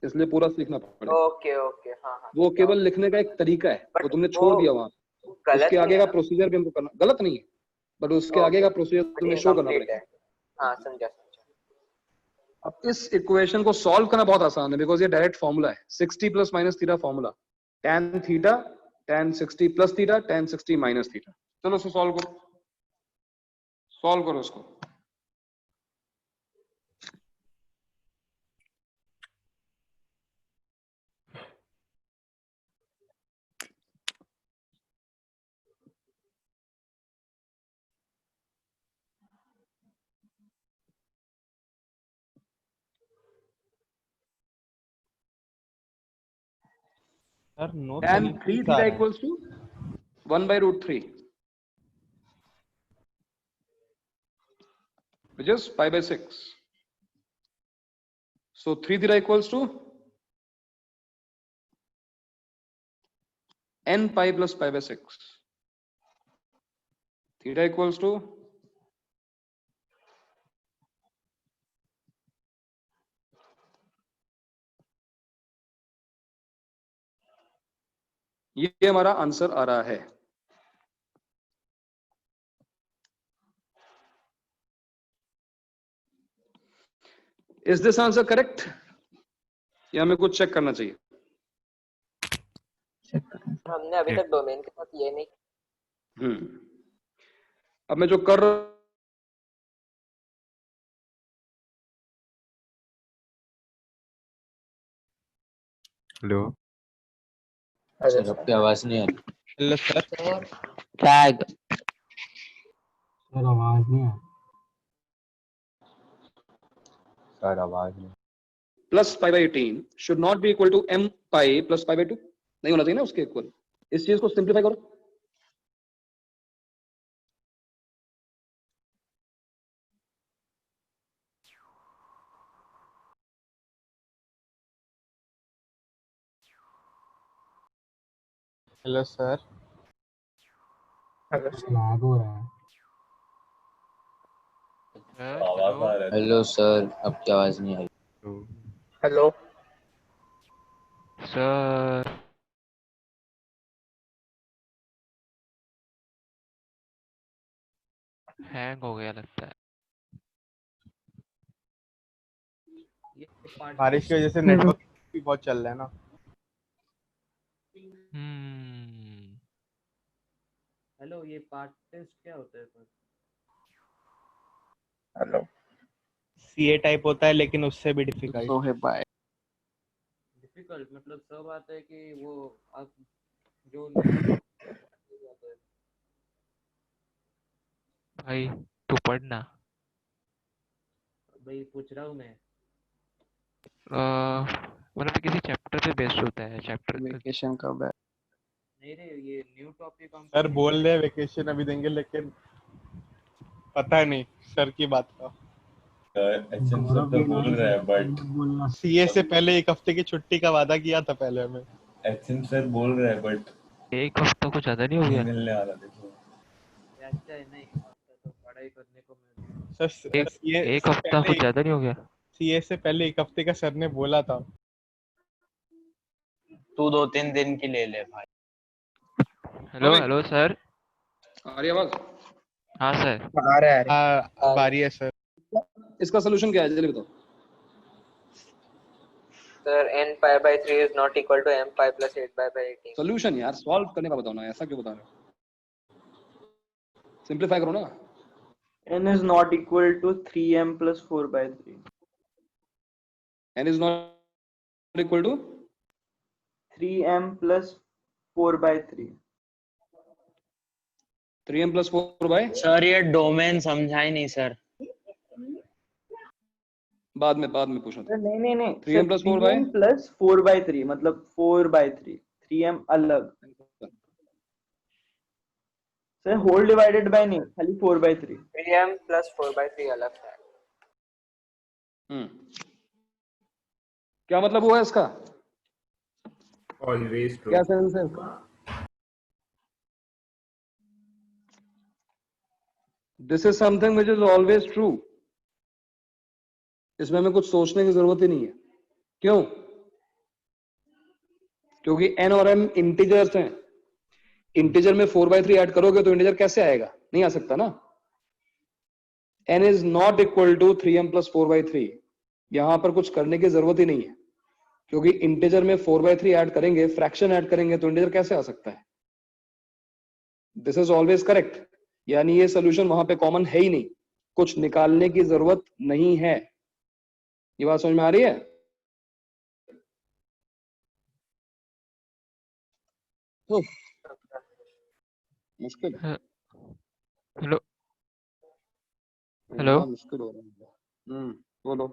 इसलिए पूरा सीखना पड़ेगा। ओके ओके, हाँ हाँ, वो केवल लिखने का एक तरीका है, वो तुमने छोड़ दिया वहां, उसके आगे का प्रोसीजर भी हमको करना गलत नहीं है, बट उसके आगे का प्रोसीजर तुम्हें शो करना पड़ेगा। हाँ समझा। अब इस इक्वेशन को सॉल्व करना बहुत आसान है, बिकॉज ये डायरेक्ट फॉर्मूला है, 60 plus minus theta formula, tan theta tan 60 plus theta tan 60 minus theta. चलो उसको सॉल्व करो, सॉल्व करो उसको। Sir no tan 3 theta equals to 1 by root 3, which is pi by 6. So 3 theta equals to n pi plus pi by 6. Theta equals to ये हमारा answer आ रहा है। Is this answer correct या हमें कुछ चेक करना चाहिए? हमने अभी तक डोमेन के साथ ये नहीं। अब मैं जो कर हेलो सर आपकी आवाज नहीं आ रही। Hello sir. टैग सर आवाज नहीं आ सर आवाज नहीं। Plus pi by 18 should not be equal to m pi plus pi by 2, नहीं होना चाहिए ना उसके इक्वल। इस चीज को सिंप्लीफाई करो। Hello sir. लैग हो रहा है। आवाज आ रहा है। हेलो सर आपकी आवाज नहीं आ रही। हेलो सर हैंग हो गया लगता है। बारिश की वजह से नेटवर्क भी बहुत चल रहा है ना। हेलो, ये पार्ट टेस्ट क्या होता है सर? हेलो सीए टाइप होता है लेकिन उससे भी डिफिकल्ट। सो है बाय। डिफिकल्ट मतलब सब आता है कि वो आप जो नहीं आता है? भाई तू पढ़ना। भाई पूछ रहा हूँ मैं। मतलब किसी चैप्टर पे बेस्ड होता है चैप्टर। वेकेशन कब है? नहीं रे, ये न्यू टॉपिक हम सर बोल रहे वेकेशन अभी देंगे लेकिन पता नहीं सर की बात का। एचएम सर तो बोल रहा है बट सीए से पहले एक हफ्ते की छुट्टी का वादा किया था पहले हमें। एचएम सर बोल रहा है बट एक हफ्ता कुछ ज्यादा नहीं हो नहीं गया? मिलने आ रहा। देखो अच्छा है नहीं, तो पढ़ाई करने को मिल। सर एक हफ्ता कुछ ज्यादा नहीं हो गया? सीए से पहले एक हफ्ते का सर ने बोला था। तू 2-3 दिन की ले ले भाई। Hello hello sir. आ रही आवाज? हाँ सर। आ रहा है। बारी है सर। इसका सोल्यूशन क्या है जल्दी बताओ। Sir n pi by 3 is not equal to m pi plus 8 pi by 18। Solution यार सॉल्व करने का बताओ ना, ऐसा क्यों बता रहे हो? सिंप्लीफाई करो ना। n is not equal to 3m plus 4 by 3। n is not equal to 3m plus 4 by 3। 3m plus 4 by। Sir ये डोमेन समझा ही नहीं सर। बाद में पूछना था। नहीं 3m plus 4 by 3m plus 4 by 3 मतलब 4 by 3। 3m अलग सर, होल डिवाइडेड बाय नहीं, खाली 4 by 3। 3m plus 4 by 3 अलग है। क्या मतलब हुआ इसका? Always true. क्या सेंस है इसका? This is something which is always true. इसमें हमें कुछ सोचने की जरूरत ही नहीं है। क्यों? क्योंकि n और m इंटीजर्स हैं। इंटीजर में 4 by 3 ऐड करोगे तो इंटीजर कैसे आएगा? नहीं आ सकता ना। n is not equal to 3m plus 4 by 3। यहां पर कुछ करने की जरूरत ही नहीं है, क्योंकि इंटीजर में 4 by 3 ऐड करेंगे, फ्रैक्शन ऐड करेंगे तो इंटीजर कैसे आ सकता है? This is always correct. यानी ये सोल्यूशन वहां पे कॉमन है ही नहीं, कुछ निकालने की जरूरत नहीं है। ये बात समझ में आ रही है? मुश्किल। हेलो हेलो मुश्किल हो रहा है। बोलो।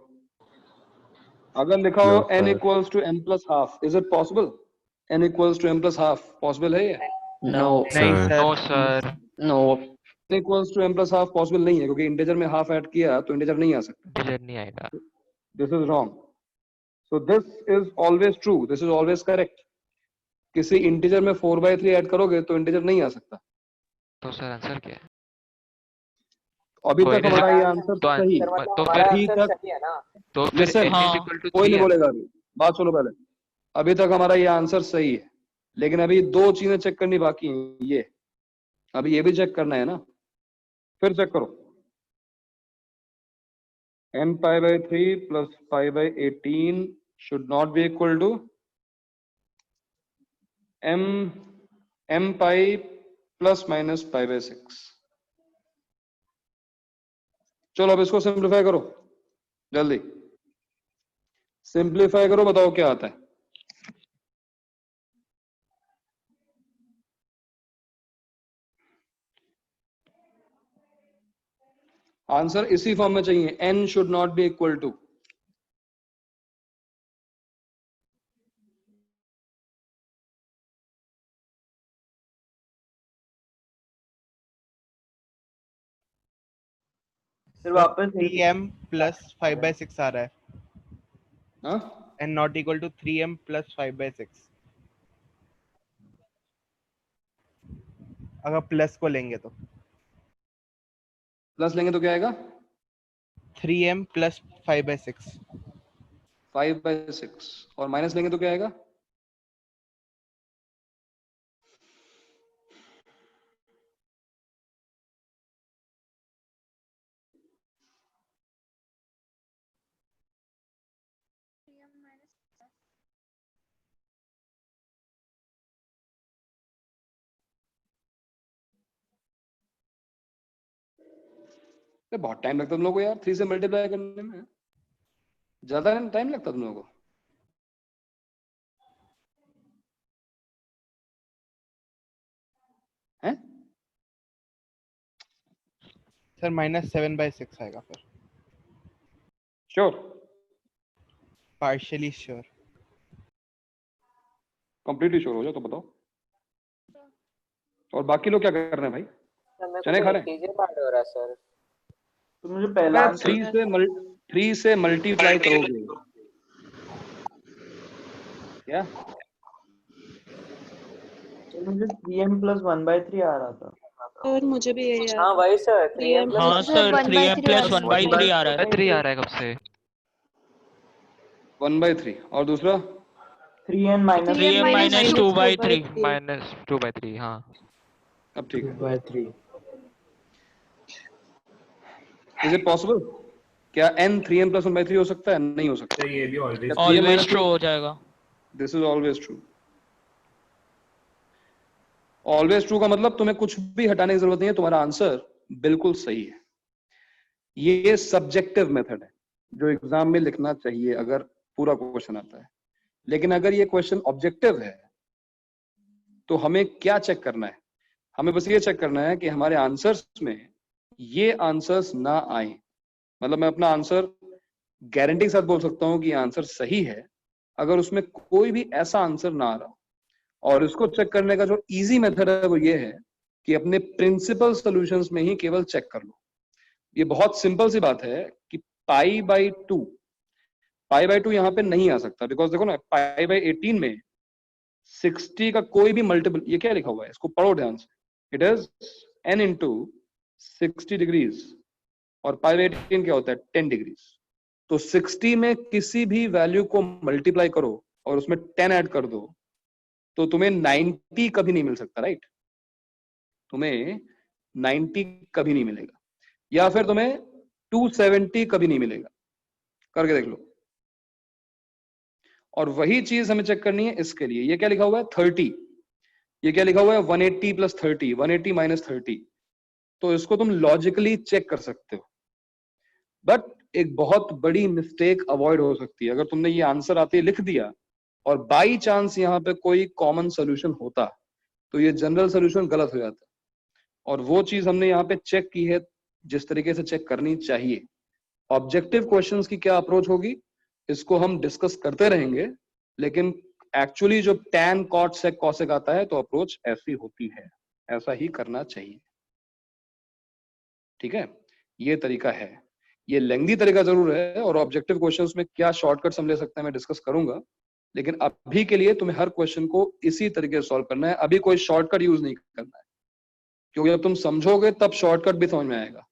अगर लिखा हो n equals to m plus half, is it possible? n equals to m plus half possible है ये? No no sir. no। n equals to m plus half possible नहीं है, क्योंकि इंटीजर में हाफ ऐड किया तो इंटीजर नहीं आ सकता। इंटीजर नहीं आएगा। This is wrong. So this is always true, this is always correct. किसी इंटीजर में 4 by 3 ऐड करोगे तो इंटीजर नहीं आ सकता। तो सर आंसर क्या है? अभी कोई तक नहीं, हमारा ये आंसर तो सही सर है। मतलब तो हमारा फिर अभी आंसर तक सही है ना? तो फिर लिसन, n हाँ is equal to कोई नहीं 3m। बोलेगा अभी, बात सुनो पहले। अभी तक हमारा ये आंसर सही है, लेकिन अभी दो चीजें चेक करनी बाकी हैं। ये अभी ये भी चेक करना है ना, फिर चेक करो। n pi by 3 plus pi by 18 should not be equal to m pi plus minus pi by 6। चलो अब इसको सिंप्लीफाई करो, जल्दी सिंप्लीफाई करो, बताओ क्या आता है। आंसर इसी फॉर्म में चाहिए, n should not be equal to. फिर वापस 3m plus 5/6 आ रहा है, हाँ and not equal to 3m plus 5/6। अगर प्लस को लेंगे तो प्लस लेंगे तो क्या आएगा? 3m plus 5/6। 5/6 और माइनस लेंगे तो क्या आएगा? बहुत टाइम लगता तुम लोगों को यार 3 से मल्टीप्लाई करने में, ज्यादा टाइम लगता तुम लोगों को। हैं? सर -7/6 आएगा फिर। Sure? Partially sure. Completely sure हो जाओ तो बताओ। और बाकी लोग क्या कर रहे हैं भाई? चने खा रहे हैं? इंटीजर पार्ट हो रहा है सर। तो मुझे पहला आंसर 3 से मल्टीप्लाई करोगे क्या? तो मुझे 3m plus 1/3 आ रहा था। और मुझे भी यही हाँ वही सर, 3m हाँ सर 3m plus 1/3 आ रहा है। 3 आ रहा है कब से? 1/3 और दूसरा 3n minus 3m minus 2/3 minus 2/3। हाँ अब ठीक है। 2/3। Is it possible? क्या n 3m plus 1/3 हो सकता है? नहीं हो सकता। ये भी ऑलवेज ऑलवेज ट्रू हो जाएगा। This is always true. Always true का मतलब तुम्हें कुछ भी हटाने की जरूरत नहीं है, तुम्हारा आंसर बिल्कुल सही है। ये सब्जेक्टिव मेथड है जो एग्जाम में लिखना चाहिए अगर पूरा क्वेश्चन आता है। लेकिन अगर ये क्वेश्चन ऑब्जेक्टिव है तो हमें क्या चेक करना है? हमें बस ये चेक करना है कि हमारे आंसर्स में ये आंसर्स ना आए। मतलब मैं अपना आंसर गारंटी के साथ बोल सकता हूं कि ये आंसर सही है अगर उसमें कोई भी ऐसा आंसर ना आ रहा हो। और इसको चेक करने का जो इजी मेथड है वो ये है कि अपने प्रिंसिपल सॉल्यूशंस में ही केवल चेक कर लो। ये बहुत सिंपल सी बात है कि π/2 यहाँ पे नहीं आ सकता, बिकॉज देखो ना π/18 में 60 का कोई भी मल्टीपल, ये क्या लिखा हुआ है इसको पढ़ो ध्यान से, it is n into 60 degrees और π/18 क्या होता है 10 डिग्रीज। तो 60 में किसी भी वैल्यू को मल्टीप्लाई करो और उसमें 10 ऐड कर दो तो तुम्हें 90 कभी नहीं मिल सकता, राइट? तुम्हें 90 कभी नहीं मिलेगा, या फिर तुम्हें 270 कभी नहीं मिलेगा। करके देख लो। और वही चीज हमें चेक करनी है इसके लिए। ये क्या लिखा हुआ है 30, ये क्या लिखा हुआ है 180 plus 30, 180 minus 30। तो इसको तुम लॉजिकली चेक कर सकते हो, बट एक बहुत बड़ी मिस्टेक अवॉइड हो सकती है। अगर तुमने ये आंसर आते लिख दिया और बाई चांस यहाँ पे कोई कॉमन सोल्यूशन होता तो ये जनरल सोल्यूशन गलत हो जाता। और वो चीज हमने यहाँ पे चेक की है जिस तरीके से चेक करनी चाहिए। ऑब्जेक्टिव क्वेश्चंस की क्या अप्रोच होगी इसको हम डिस्कस करते रहेंगे, लेकिन एक्चुअली जो tan cot sec cosec आता है तो अप्रोच ऐसी होती है, ऐसा ही करना चाहिए। ठीक है, ये तरीका है। ये लेंथी तरीका जरूर है और ऑब्जेक्टिव क्वेश्चंस में क्या शॉर्टकट्स हम ले सकते हैं मैं डिस्कस करूंगा, लेकिन अभी के लिए तुम्हें हर क्वेश्चन को इसी तरीके से सॉल्व करना है। अभी कोई शॉर्टकट यूज नहीं करना है, क्योंकि जब तुम समझोगे तब शॉर्टकट भी समझ में आएगा।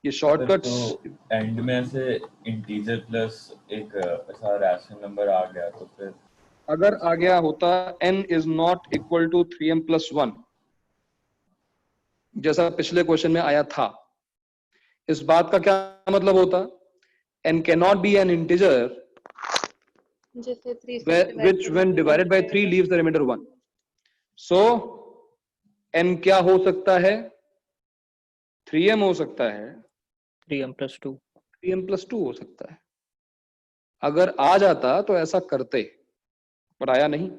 ये शॉर्टकट्स तो एंड में ऐसे इंटीजर प्लस एक ऐसा रैशनल नंबर आ गया तो फिर अगर आ गया होता n is not equal to 3m plus 1 जैसा पिछले क्वेश्चन में आया था, इस बात का क्या मतलब होता? n cannot be an integer जैसे 3 से which when divided by 3 leaves the remainder 1. So n क्या हो सकता है? 3m हो सकता है, 3m plus 2 3m plus 2 हो सकता है। अगर आ जाता तो ऐसा करते, पर आया नहीं।